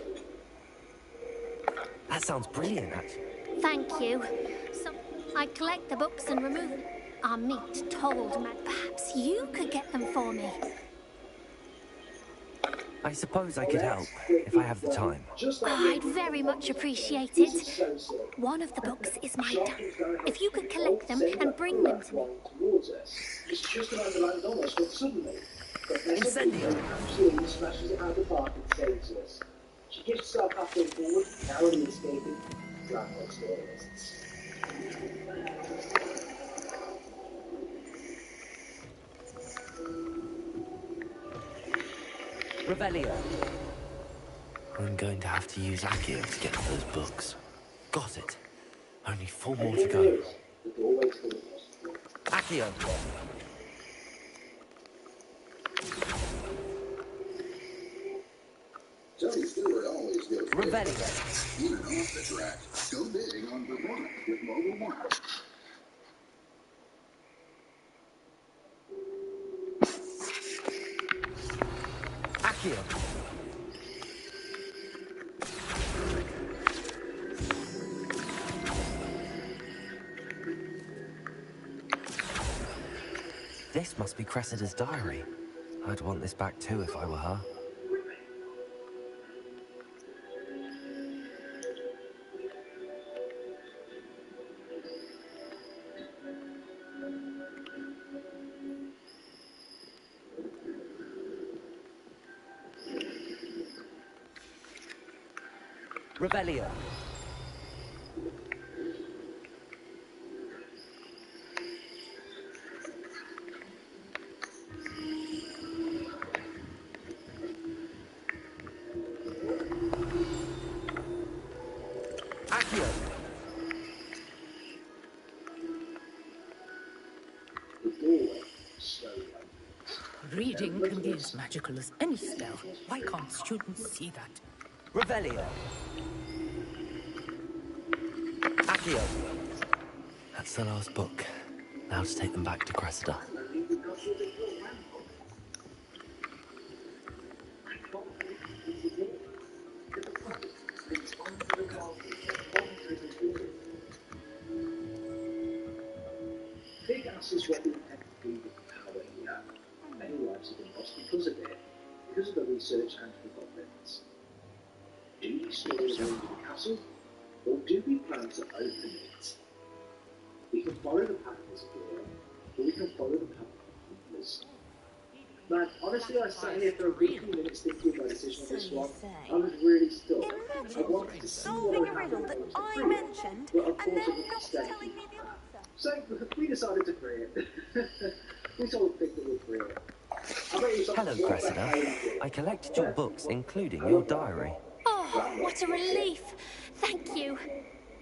That sounds brilliant, actually. Thank you. I'd collect the books and remove our meat told Mad. Perhaps you could get them for me. I suppose I could help, if I have the time. I'd very much appreciate it. One of the books is my diary. If you could collect them and bring them to me. It's just about to land on us, but suddenly, Incendio! Absolutely smashes it out of the park and saves us. She gives herself halfway forward, narrowly escaping landlord extremists. Revelio. I'm going to have to use Accio to get to those books. Got it. Only 4 more to go. Accio. Tony Stewart always goes Revelio. even off the track. Go big on performance with Mobile One. Accio. This must be Cressida's diary. I'd want this back too if I were her. Revelio. Accio. Reading can be as magical as any spell. Why can't students see that? Revelio. Accio. That's the last book. Now to take them back to Cressida. Big Ass is what we tend to do with power here. Many lives have been lost because of it, because of the research and forgottenness. Do we store it into the castle, or do we plan to open it? We can follow the path as a hero, or we can follow the path of the keepers. Man, honestly, I sat here for a good few minutes thinking about my decision on this one. I was really stuck. I wanted to see solving a riddle that I mentioned, but of and course then it not was a telling me the answer. So we decided to create it. We sort of picked it with create. Hello, Cressida. I collected your books, including your diary. Oh, what a relief. Thank you.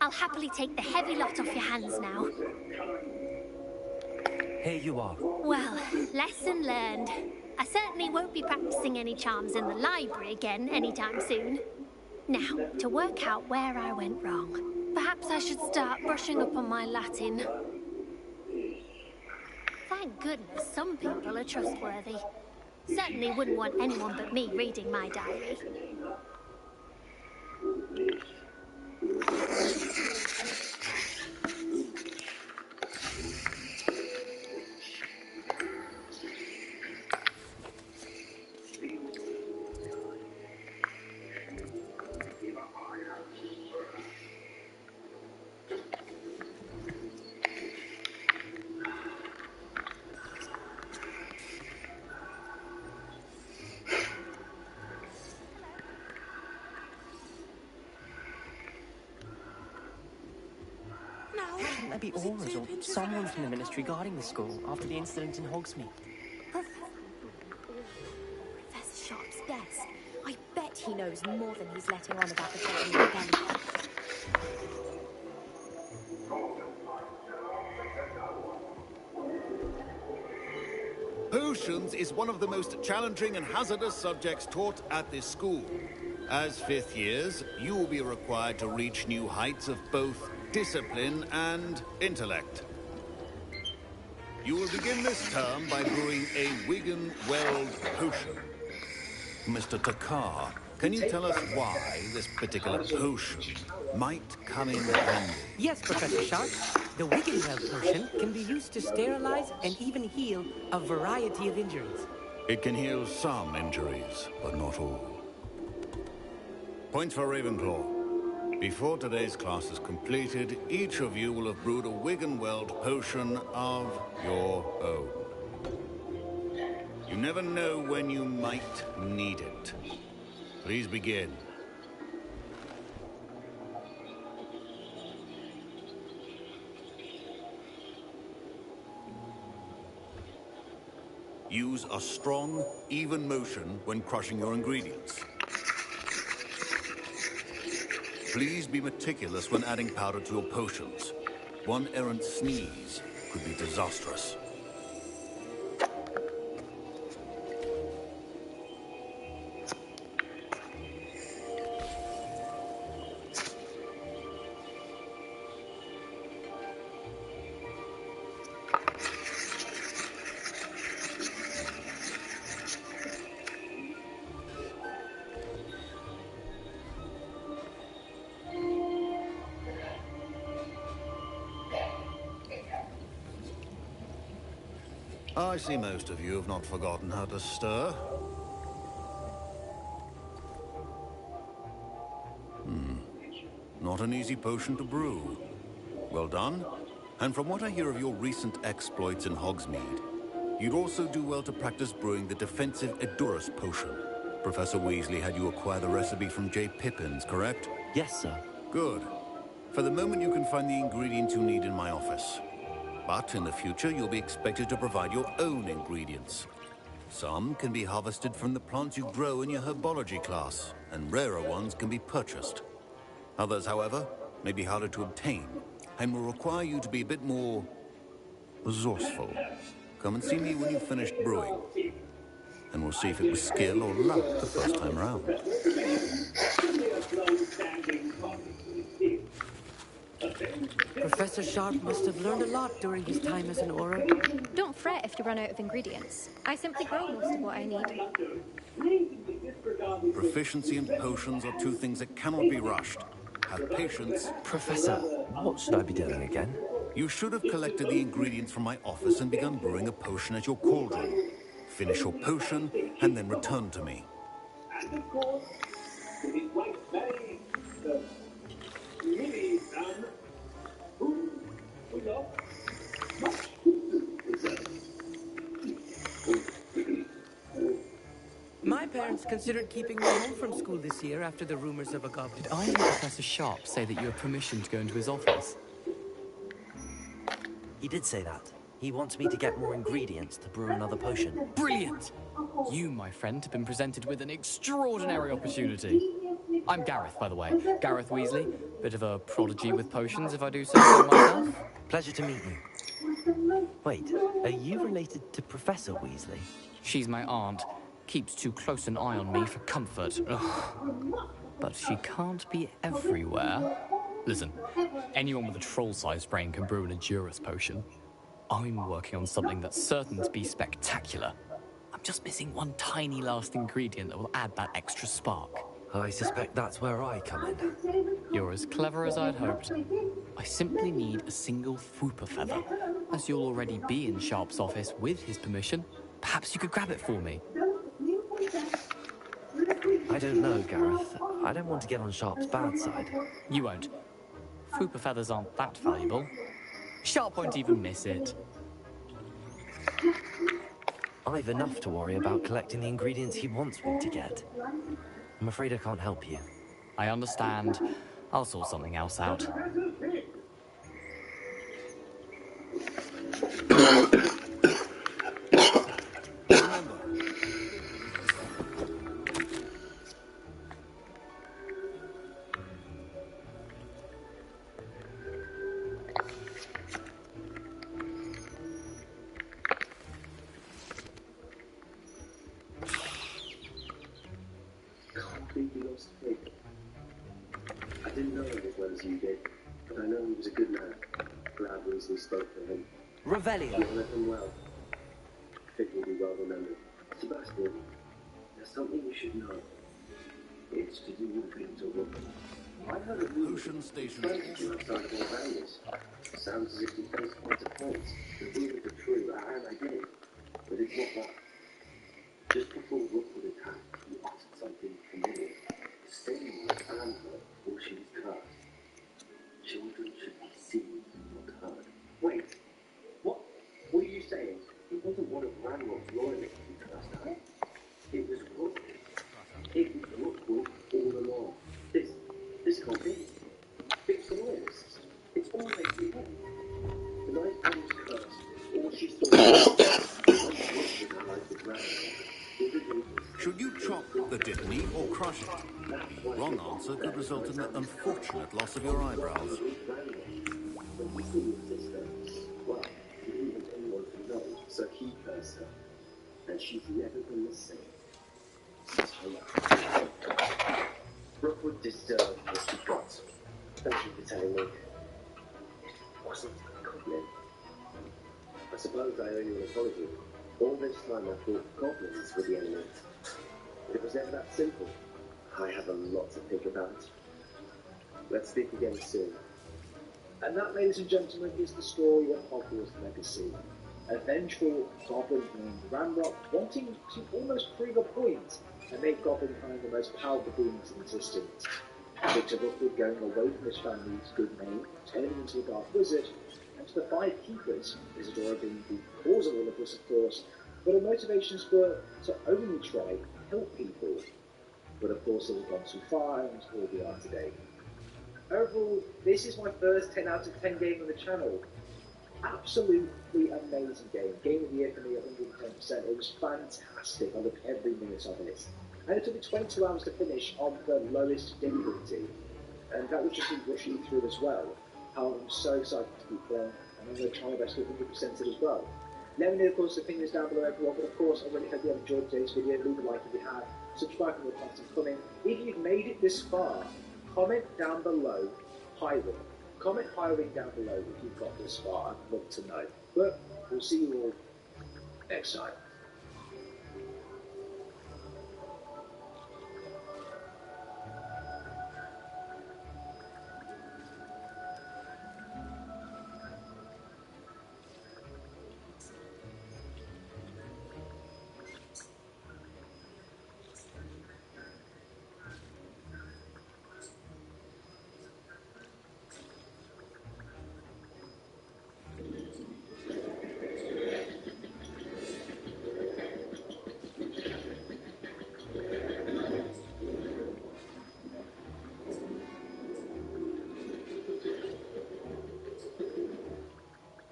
I'll happily take the heavy lot off your hands now. Here you are. Well, lesson learned. I certainly won't be practicing any charms in the library again anytime soon. Now, to work out where I went wrong. Perhaps I should start brushing up on my Latin. Thank goodness some people are trustworthy. Certainly wouldn't want anyone but me reading my diary. Shouldn't there be auras or someone from the ministry guarding the school after the incident in Hogsmeade? Professor Sharp's desk. I bet he knows more than he's letting on about the Dragon Rebellion. Potions is one of the most challenging and hazardous subjects taught at this school. As 5th years, you will be required to reach new heights of both discipline and intellect. You will begin this term by brewing a Wigan Weld potion. Mr. Takar, can you tell us why this particular potion might come in handy? Yes, Professor Sharp. The Wiggenweld potion can be used to sterilize and even heal a variety of injuries. It can heal some injuries, but not all. Points for Ravenclaw. Before today's class is completed, each of you will have brewed a Wiggenweld potion of your own. You never know when you might need it. Please begin. Use a strong, even motion when crushing your ingredients. Please be meticulous when adding powder to your potions. One errant sneeze could be disastrous. I see most of you have not forgotten how to stir. Not an easy potion to brew. Well done. And from what I hear of your recent exploits in Hogsmeade, you'd also do well to practice brewing the defensive Edurus potion. Professor Weasley had you acquire the recipe from J. Pippin's, correct? Yes, sir. Good. For the moment, you can find the ingredients you need in my office. But in the future, you'll be expected to provide your own ingredients. Some can be harvested from the plants you grow in your herbology class, and rarer ones can be purchased. Others, however, may be harder to obtain, and will require you to be a bit more resourceful. Come and see me when you've finished brewing, and we'll see if it was skill or luck the first time round. Professor Sharp must have learned a lot during his time as an Auror. Don't fret if you run out of ingredients. I simply grow most of what I need. Proficiency and potions are two things that cannot be rushed. Have patience. Professor, what should I be doing again? You should have collected the ingredients from my office and begun brewing a potion at your cauldron. Finish your potion, and then return to me. And of course, it is quite very really who we love much. My parents considered keeping me home from school this year after the rumors of a goblin. Did I hear Professor Sharp say that you have permission to go into his office? He did say that. He wants me to get more ingredients to brew another potion. Brilliant! You, my friend, have been presented with an extraordinary opportunity. I'm Gareth, by the way. Gareth Weasley. Bit of a prodigy with potions, if I do say so myself. Pleasure to meet you. Wait, are you related to Professor Weasley? She's my aunt. Keeps too close an eye on me for comfort. Ugh. But she can't be everywhere. Listen, anyone with a troll-sized brain can brew an Edurus potion. I'm working on something that's certain to be spectacular. I'm just missing one tiny last ingredient that will add that extra spark. I suspect that's where I come in. You're as clever as I'd hoped. I simply need a single Fwooper feather. As you'll already be in Sharp's office with his permission, perhaps you could grab it for me. I don't know, Gareth. I don't want to get on Sharp's bad side. You won't. Fwooper feathers aren't that valuable. Sharp won't even miss it. I've enough to worry about collecting the ingredients he wants me to get. I'm afraid I can't help you. I understand. I'll sort something else out. I didn't know him as well as you did, but I know he was a good man. Glad Weasley spoke for him. Revelio. You'll let him well. Fit will be well remembered. Sebastian, there's something you should know. It's to do with Victor Rook. I heard that you Potion Station. outside of all barriers. Sounds as if you face quite a point. And even if it's true, and I did. But it's not that. Just before Rookwood attacked, you uttered something familiar. The same as Anna, or she was cursed. Children should be seen, not heard. Wait, what? What are you saying? It wasn't one of Ranrock's loyalists who cursed her. It was Rookwood. It was Rookwood all along. This can't be. It's the loyalists. It's all making sense. The night Anne was cursed, all she saw was Rookwood allied with Ranrock. Should you chop the Dittany or crush it? Wrong answer could result in the unfortunate loss of your eyebrows. When you see your sister, well, you didn't want anyone to know, so he cursed her. And she's never been the same since her life. Rookwood deserved what she got. Thank you for telling me. It wasn't a goblin. I suppose I owe you an apology. All this time I thought goblins were the enemy. It was never that simple. I have a lot to think about. Let's speak again soon. And that, ladies and gentlemen, is the story of Hogwarts Legacy. A vengeful goblin named Ranrock wanting to almost prove a point and make Goblinkind the most powerful beings in existence. Victor Rookwood going away from his family's good name, turning into a dark wizard, and to the five keepers, Isadora being the cause of all of this, of course, but her motivations were to only try and help people. But of course it had gone too far, and here we are today. Overall, this is my first 10 out of 10 game on the channel. Absolutely amazing game. Game of the year for me, 110%. It was fantastic. I loved every minute of it. And it took me 22 hours to finish on the lowest difficulty. And that was just me rushing through as well. How I'm so excited to keep playing, and I'm going to try my best to 100% it as well. Let me know, of course, the opinions down below, everyone. But of course, I really hope you have enjoyed today's video. Leave a like if you have. Subscribe for more content coming. If you've made it this far, comment down below, Hiring. Comment Hiring down below if you've got this far. I'd love to know. But we'll see you all next time.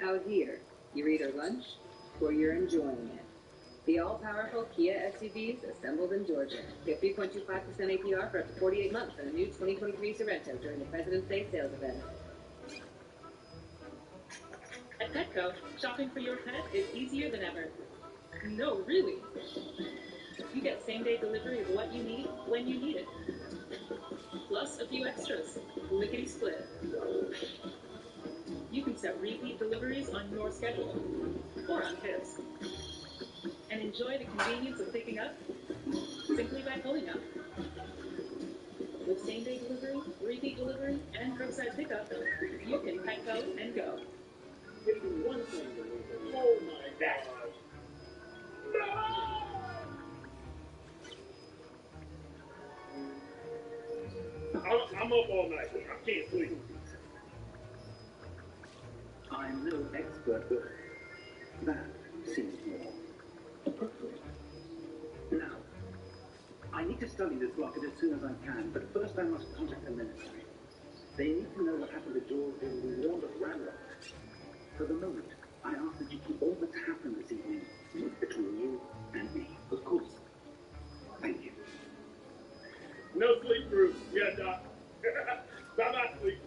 Out here, you're either lunch or you're enjoying it. The all-powerful Kia SUVs assembled in Georgia. Get 3.25% APR for up to 48 months on a new 2023 Sorrento during the President's Day sales event. At Petco, shopping for your pet is easier than ever. No, really. You get same-day delivery of what you need when you need it. Plus a few extras. Lickety-split. You can set repeat deliveries on your schedule, or on his, and enjoy the convenience of picking up simply by pulling up. With same-day delivery, repeat delivery, and curbside pickup, you can Petco and go. Maybe one thing that was oh my gosh. No! I'm up all night. I can't sleep. I'm no expert, but that seems more appropriate. Now, I need to study this rocket as soon as I can, but first I must contact the military. They need to know what happened to George when we warned of Ranrock. For the moment, I ask that you keep all that's happened this evening between you and me. Of course. Thank you. No sleep through. Yeah, Doc. Bye-bye, sleep.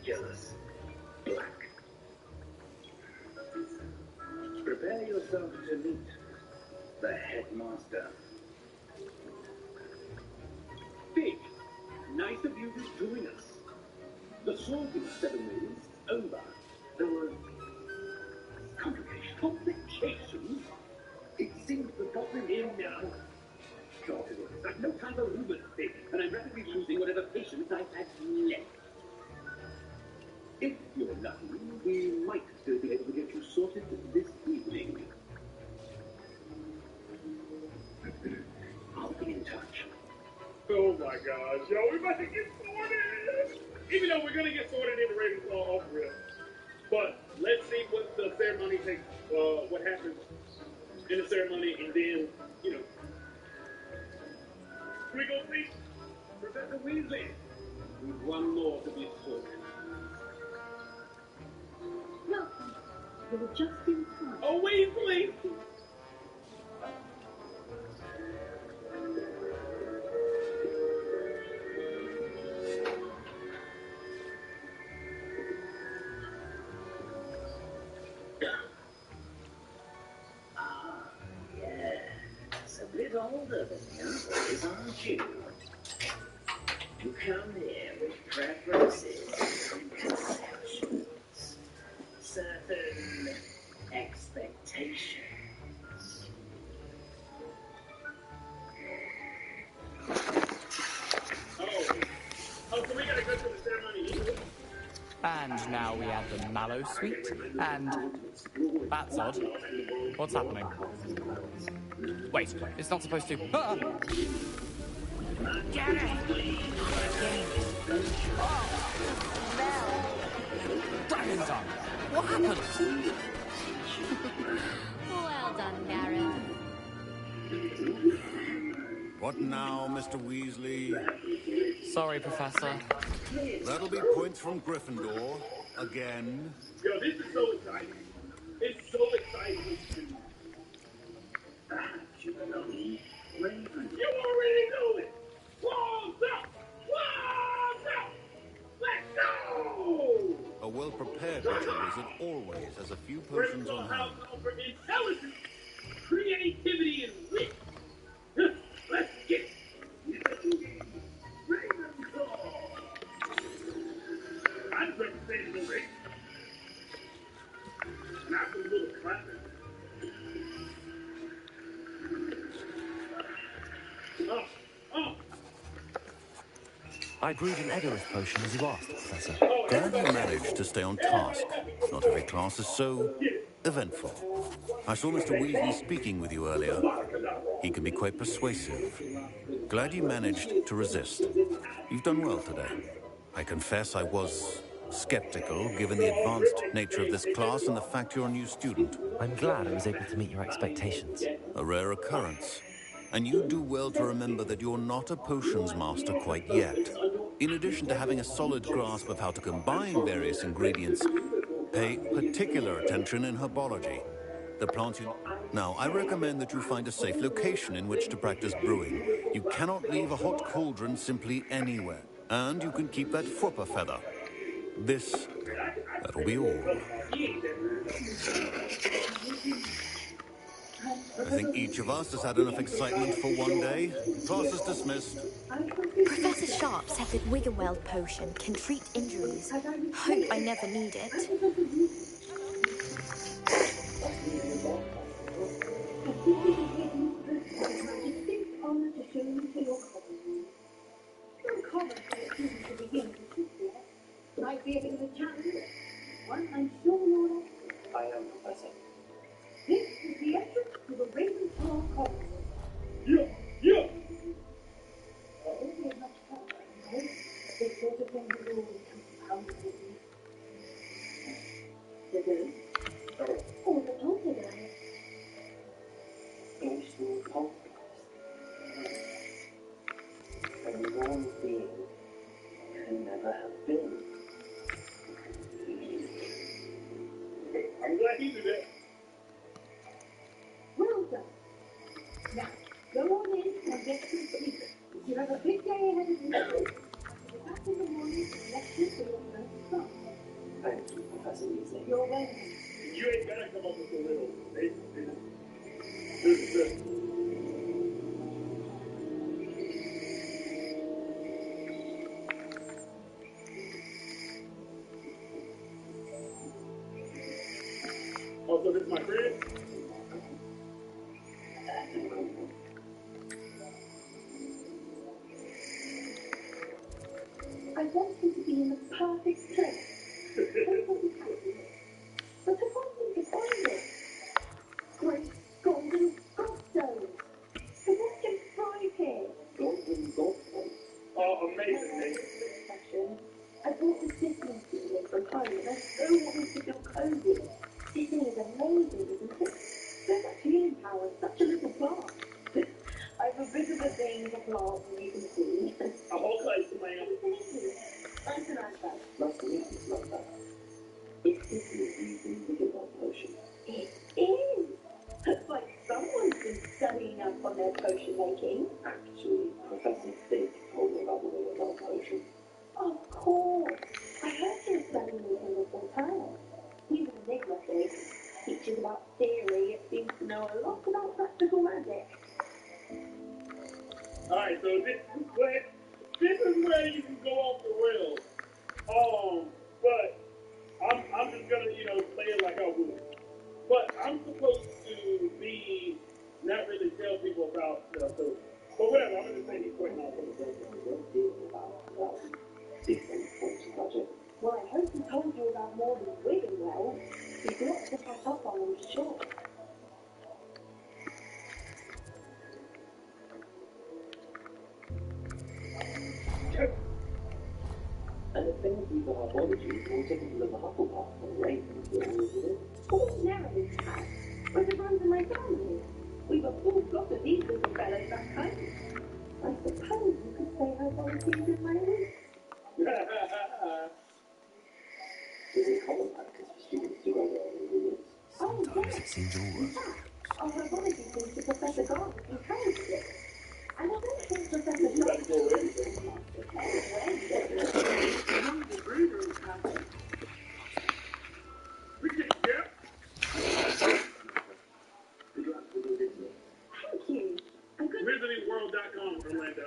Jealous. Black. Prepare yourself to meet the headmaster. Big, nice of you to join us. The sorting ceremony is over. There were complications. Complications? It seems we've got them in now. God, I've no time for rumors, Big, and I'm rapidly losing whatever patience I have left. If you're lucky, we might still be able to get you sorted this evening. I'll be in touch. Oh my gosh, yo, we're about to get sorted! Even though we're gonna get sorted in the Ravenclaw off real. But let's see what the ceremony takes, what happens in the ceremony, and then, you know. We go see Professor Weasley. With one more to be sorted. Welcome. You're just in time. Oh, Weasley! Yes, a bit older than the others, aren't you? You come here with preferences and conceptions, certain expectations. Oh, so we gotta go to the ceremony anyway? And now we add the mallow sweet, and... That's odd. What's happening? Wait, it's not supposed to... Ah! Get it! Dragon's Tongue! What happened? Well done, Gareth. What now, Mr. Weasley? Sorry, Professor. That'll be points from Gryffindor. Again. Yo, this is so exciting. It's so exciting. You already know it. Walls up! Walls up! Let's go! A well-prepared little wizard always has a few potions on hand. For intelligence, creativity, and wit. Let's get it. Ravenclaw. I'm representing the race. Not the little clappers. I brewed an Edoras potion as you asked, Professor. Glad you managed to stay on task. Not every class is so eventful. I saw Mr. Weasley speaking with you earlier. He can be quite persuasive. Glad you managed to resist. You've done well today. I confess I was skeptical, given the advanced nature of this class and the fact you're a new student. I'm glad I was able to meet your expectations. A rare occurrence. And you do well to remember that you're not a potions master quite yet. In addition to having a solid grasp of how to combine various ingredients, pay particular attention in herbology. The plants you... Now, I recommend that you find a safe location in which to practice brewing. You cannot leave a hot cauldron simply anywhere. And you can keep that Fwooper feather. That'll be all. I think each of us has had enough excitement for one day. Class is dismissed. Professor Sharp said that Wiggenweld potion can treat injuries. Hope I never need it. Might be a bit of a challenge. One I'm sure you're up. I am, Professor. This is the entrance to the Ravenclaw College. Yeah, yeah. Only as much fun, I know. This sort of thing will always come to me. Today? Oh, the talk today. Ancient Hogwarts. And one being can never have been. I'm glad he did that. Well done. Now, go on in and get some sleep. You have a big day ahead of you. Get back in the morning and lecture for your first class. Thank you, Professor Weasley. You're welcome. You ain't gotta come up with a little. This is Oh, so this is my friend? I want him to be in the perfect place. But I want him to find it. Great golden gobstones. I want him to thrive here. Golden gobstones? Oh, amazing. I brought the Disney feeling from home and I still want him to feel cozy. Disney is amazing, isn't it? There's such healing power, such a little plant. I've a bit of a thing for plants, as you can see. A whole place, man. I'm Samantha. Nice to meet you, Samantha. It's Disney using Wiggle potion. It is. Looks like someone's been studying up on their potion making. Actually, Professor Fig told me about the Wiggle potion. Of course. I heard he was studying with him this entire. He's an enigma kid. Teaches about theory, it seems to know a lot about practical magic. Alright, so this is where you can go off the rails. But I'm just gonna, play it like I would. But I'm supposed to be not really tell people about so but whatever, I'm gonna say he's quite not for the Well, I hope he told you about more than Wigan well. He's lots to catch up on, I'm sure. And if things for herbology, we'll take a look at Hufflepuff and Raven. Ordinarily, Pat, but it runs in my family. We've a full flock of these little fellows back home. I suppose you could say herbology is in my roots. Is it common practice for students to grow their own ingredients? Sometimes it seems all right. Our herbology team to Professor Garvey encouraged it. And I don't think Professor Thank you. VisitingWorld.com, Orlando.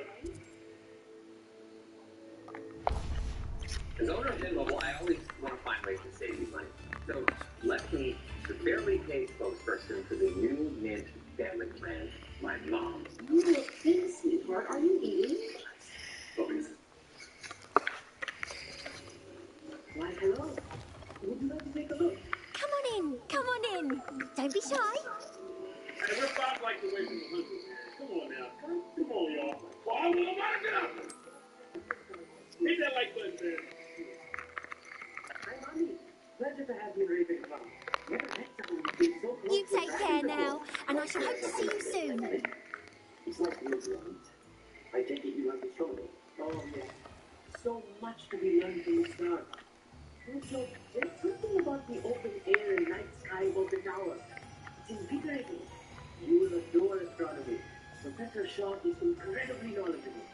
As owner of Mint Mobile, I always want to find ways to save you money. So let me, the barely paid spokesperson for the new Mint family plan, my mom. You look thin, sweetheart. Are you eating? Obvious. Why, hello. Would you like to take a look? Come on in. Come on in. Don't be shy. Hey, we're five like the way from the hundred. Come on now. Come on, y'all. Well, I'm gonna get up. Hit that like button, man. Hi, Mommy. Pleasure to have you in Raven Club. Never met someone who's been so close. You take care now, and I shall hope to see you soon. It's like music. I take it you love astronomy. Oh, yes. So much to be learned from the stars. Also, there's something about the open air and night sky above the tower. It's invigorating. You will adore astronomy. Professor Shaw is incredibly knowledgeable.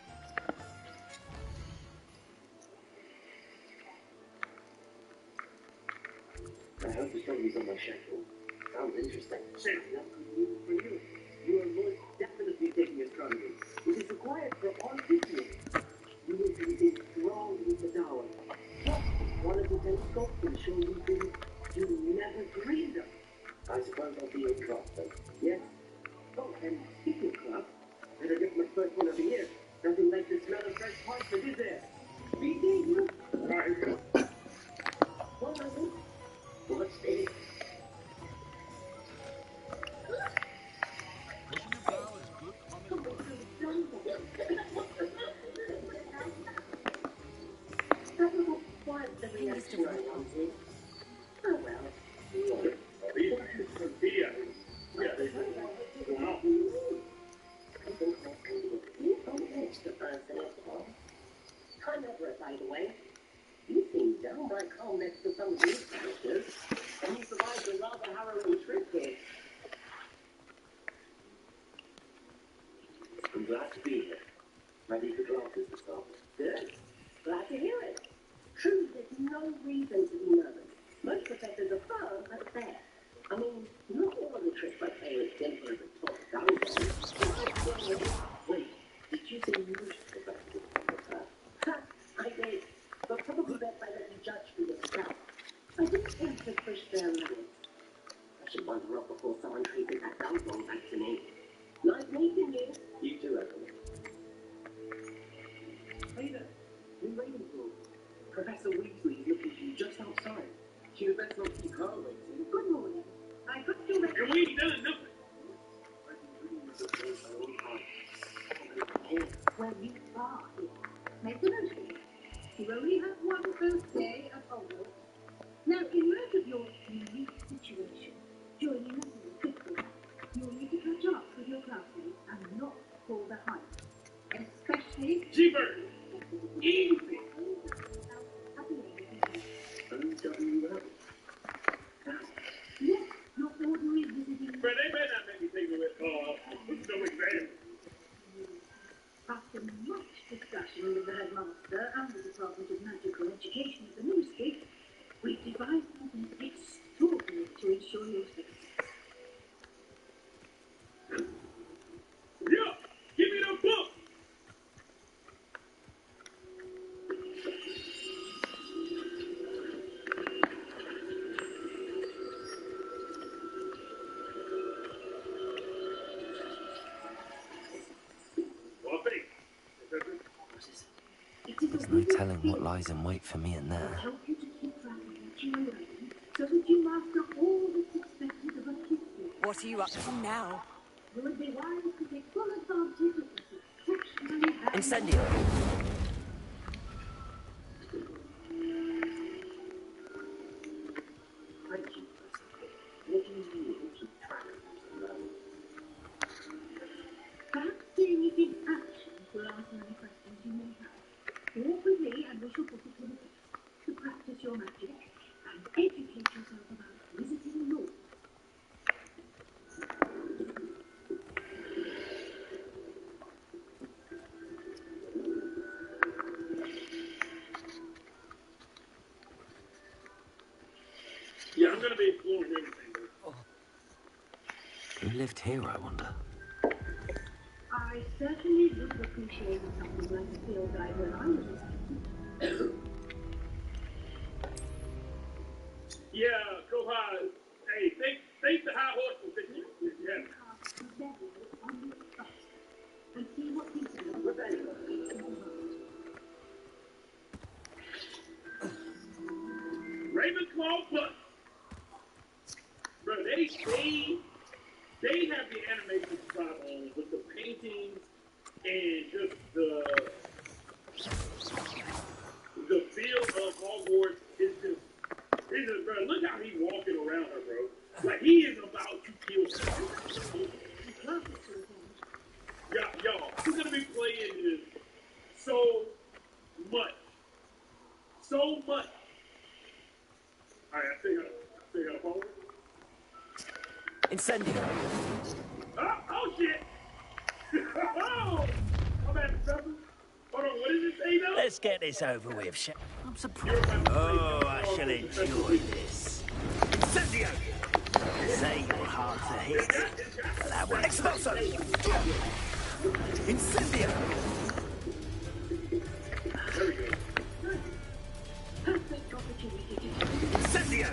I hope astronomy's on my schedule. Sounds interesting. For you. You are most definitely taking astronomy. It is required for all business. You will be enthralled with the tower. Plus, quality telescope can show you things you never dreamed of. I suppose I'll be in class then. Yes. Oh, and speaking of class, better get my first one of the year. Nothing like the smell of fresh parchment, is there? BT, you? Alright. Well, Michael, let's stay. Oh, well. I'm over it, by the way. You seem downright calm next to some of these characters, and you survived a rather harrowing trip here. I'm glad to be here. Ready for classes to start. Good. Glad to hear it. True, there's no reason to be nervous. Most professors are firm but fair. I mean, not all of the tricks I play is simple as a top down. Wait, did you say you wish to go back to the Ha! I did. But probably best I let you judge for yourself. I just want to push their limits. Should wind her up before someone traces that dumb one back to me. Nice meeting you. You too, Evelyn. Hey there. In Ravenclaw. Professor Weasley is looking for you just outside. She had best not keep her waiting. Good morning. I got you ready. And we ain't done nothing. I've been dreaming of this place a long time. Well, you are here. Make the most of it. You only have one birthday at Hogwarts. Now, in light of your unique situation, joining us in the fifth grade, you'll need to catch up with your classmates and not fall behind. Especially... Cheaper! Easy! Yes, your ordinary visiting... But they better not make me take no exam. After much discussion with the headmaster and the Department of Magical Education at the Ministry, we've devised something extraordinary to ensure your safety. Yeah! Give me the book! There's no telling what lies in wait for me in there. Help you to keep track of what you are learning so that you master all that's expected of a kid. What are you up to now? You would be wise to take full advantage of the exceptionally high... Incendio. Thank you, Professor. What do you mean to keep track of this learning? Perhaps seeing it in action will answer any questions you may have. Walk with me and we shall put it to the test to practice your magic and educate yourself about visiting laws. Yeah, I'm gonna be exploring everything. Who lived here, I wonder? I certainly would have appreciated something like a field guide when I was a student. Yeah, go high. Hey, take the high horse and take you. Yeah. Cast rebellion on the spot and see what you can do. Rebellion. Ravenclaw bus. Bro, they have the animation spot on with the paintings and just the feel of Hogwarts is just, bro, look how he's walking around her, bro. Like, he is about to kill her. Y'all, he's gonna be playing this so much. So much. Alright, I still got a phone. Incendio. Oh shit! Oh! My bad, Professor. Hold on, what did it say now? Let's get this over with, I'm surprised. Oh, I shall enjoy this. Incendio! Say you're hard to hit. That one. Expulso! Incendio! There we go. Perfect opportunity to Incendio!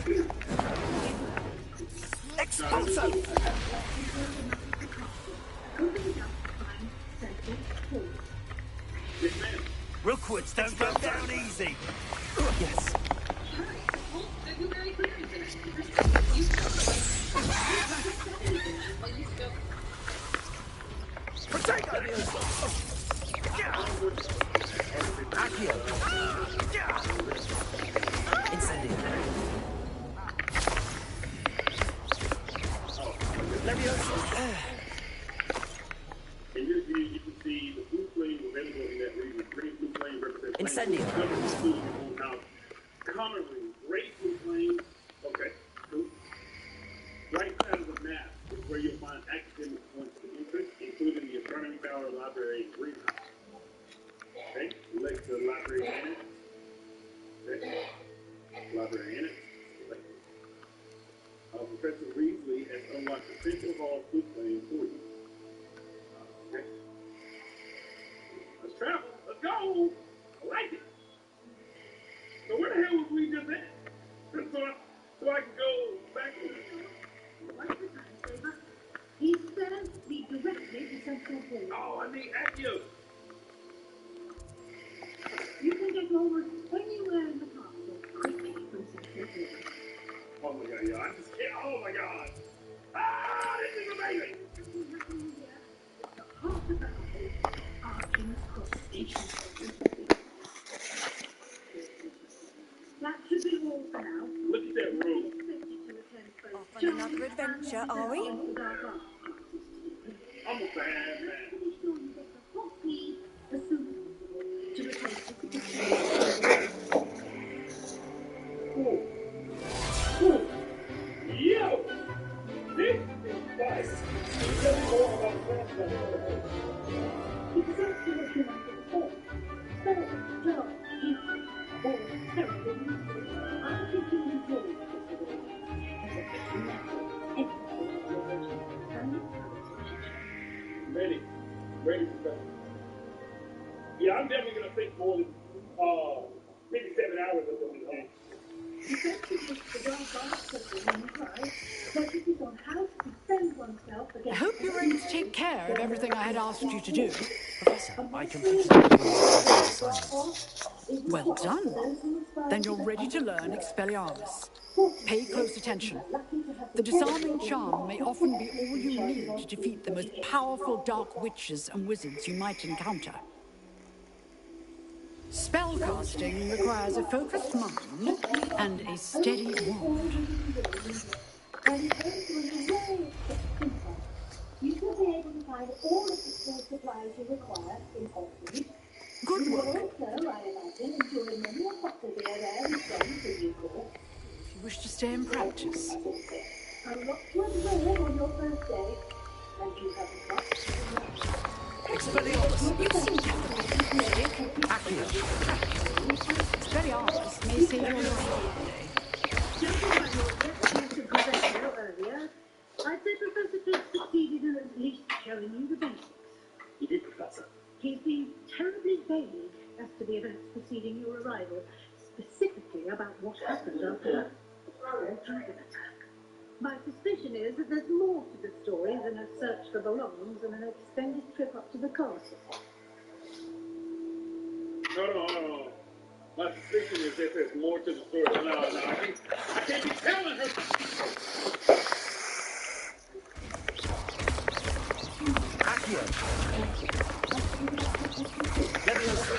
Expulso! Rookwards don't go down easy. Yes. Potato! Accio! Incendio! Levioso! In this view, you can see the blue flame available in that region. Green blue flame represents Incendio. Commonly, great blue flame. Okay, cool. Right side of the map is where you'll find academic points of interest, including the astronomy tower, library, and greenhouse. Okay, select the library annex. Okay, library annex. Professor Weasley has unlocked the Central Hall blue flame for you. Okay. Let's travel. Let's go. I like it. So where the hell was we just at? So I can go back. directly to Central Hall. Oh, I need Accio. You can get almost anywhere in the castle quickly from Central Hall. Oh my god, yo, I just can't. Oh my god. Ah, this is amazing. Half the battle, Arching's Cross Station. That should be all for now. Look at that room. Off on another adventure, are we? I'm a bad man. Yo! This is fire. Tell me more about the transplant. Exactly what you wanted to say. Spell, job, gift, or terrible music. I think you enjoy it today. Ready, Professor. Yeah, I'm definitely gonna think more than 57 hours of this game. I hope you're able to take care of everything I had asked you to do. Professor, I completed all your assignments. Well done. Then you're ready to learn Expelliarmus. Pay close attention. The disarming charm may often be all you need to defeat the most powerful dark witches and wizards you might encounter. Spellcasting requires a focused mind and a steady wand. You should be able to find all of the skill supplies you require in Oxford. Good work. You will also, I imagine, enjoy many a cocktail there with friends in due course. If you wish to stay in practice. A lot to observe on your first day, and you have got Expelliarmus, you seem to have the Accio. Expelliarmus may save your life today. Judging by your response to Professor earlier, I'd say Professor Cliff succeeded in at least showing you the basics. You did, Professor. He's been terribly vague as to the events preceding your arrival, specifically about what happened after that dragon attack. My suspicion is that there's more to the story than a search for belongings and an extended trip up to the castle. No. My suspicion is that there's more to the story. No, I can't be telling her. Accio. Leviosa.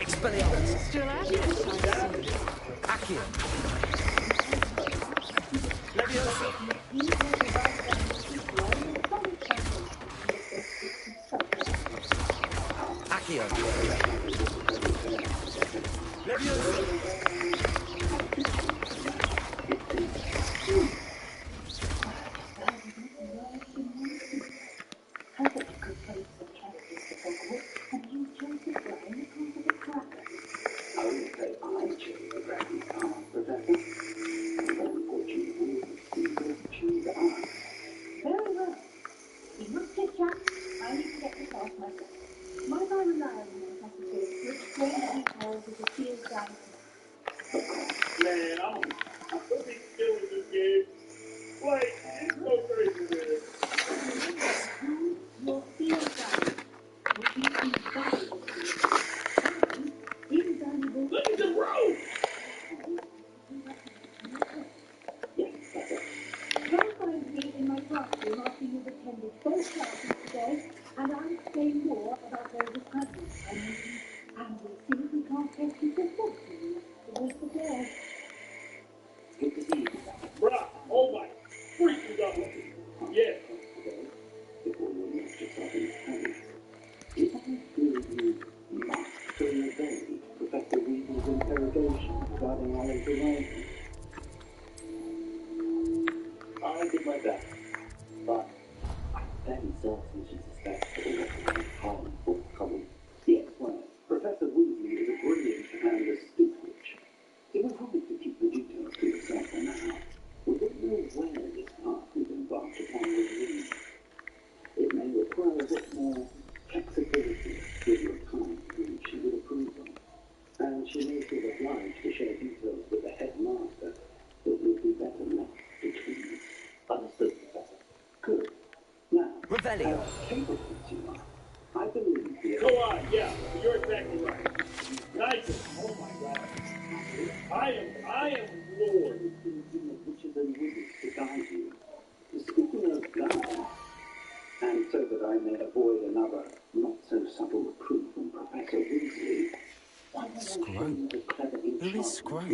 Expelliarmus. Still at it, I see. Accio. Leviosa. Accio. Leviosa. Very well. You must take chance. I need to get this off myself. Might I rely on you, Professor Cliff, to explain the details of the field guide? Man, I'm gonna be killing this game. Like, it's so crazy, man. Your field guide will be invaluable. Invaluable. Look at the road! Come find me in my classroom after you've attended both classes today, and I'll explain more about those assignments I made, and we'll see if we can't take you to book for you the rest of the day. Good to see you, Professor. Bruh, oh my freaking god. Yes. Before your mistress are in hands. If I feel you must during the day, Professor Weasel's interrogation regarding our information. I did my best, but I'm fairly certain she suspects that it was harmful trouble. Yes, well, Professor Weasley is a brilliant and astute witch. It will probably to keep the details to yourself for now. We don't know where this path we've embarked upon will lead. It may require a bit more flexibility with your time, which she would approve of. And she may feel obliged to share details with the headmaster that would be better left between us. Understood, Professor. Good. Revelio. I believe the... Go on, yeah, you're exactly right. Nice. Oh my God. I am Lord. Witches and wizards to guide you. Speaking of guide, and so that I may avoid another not-so-subtle reproof from Professor Weasley, Scrope? Who is Scrope?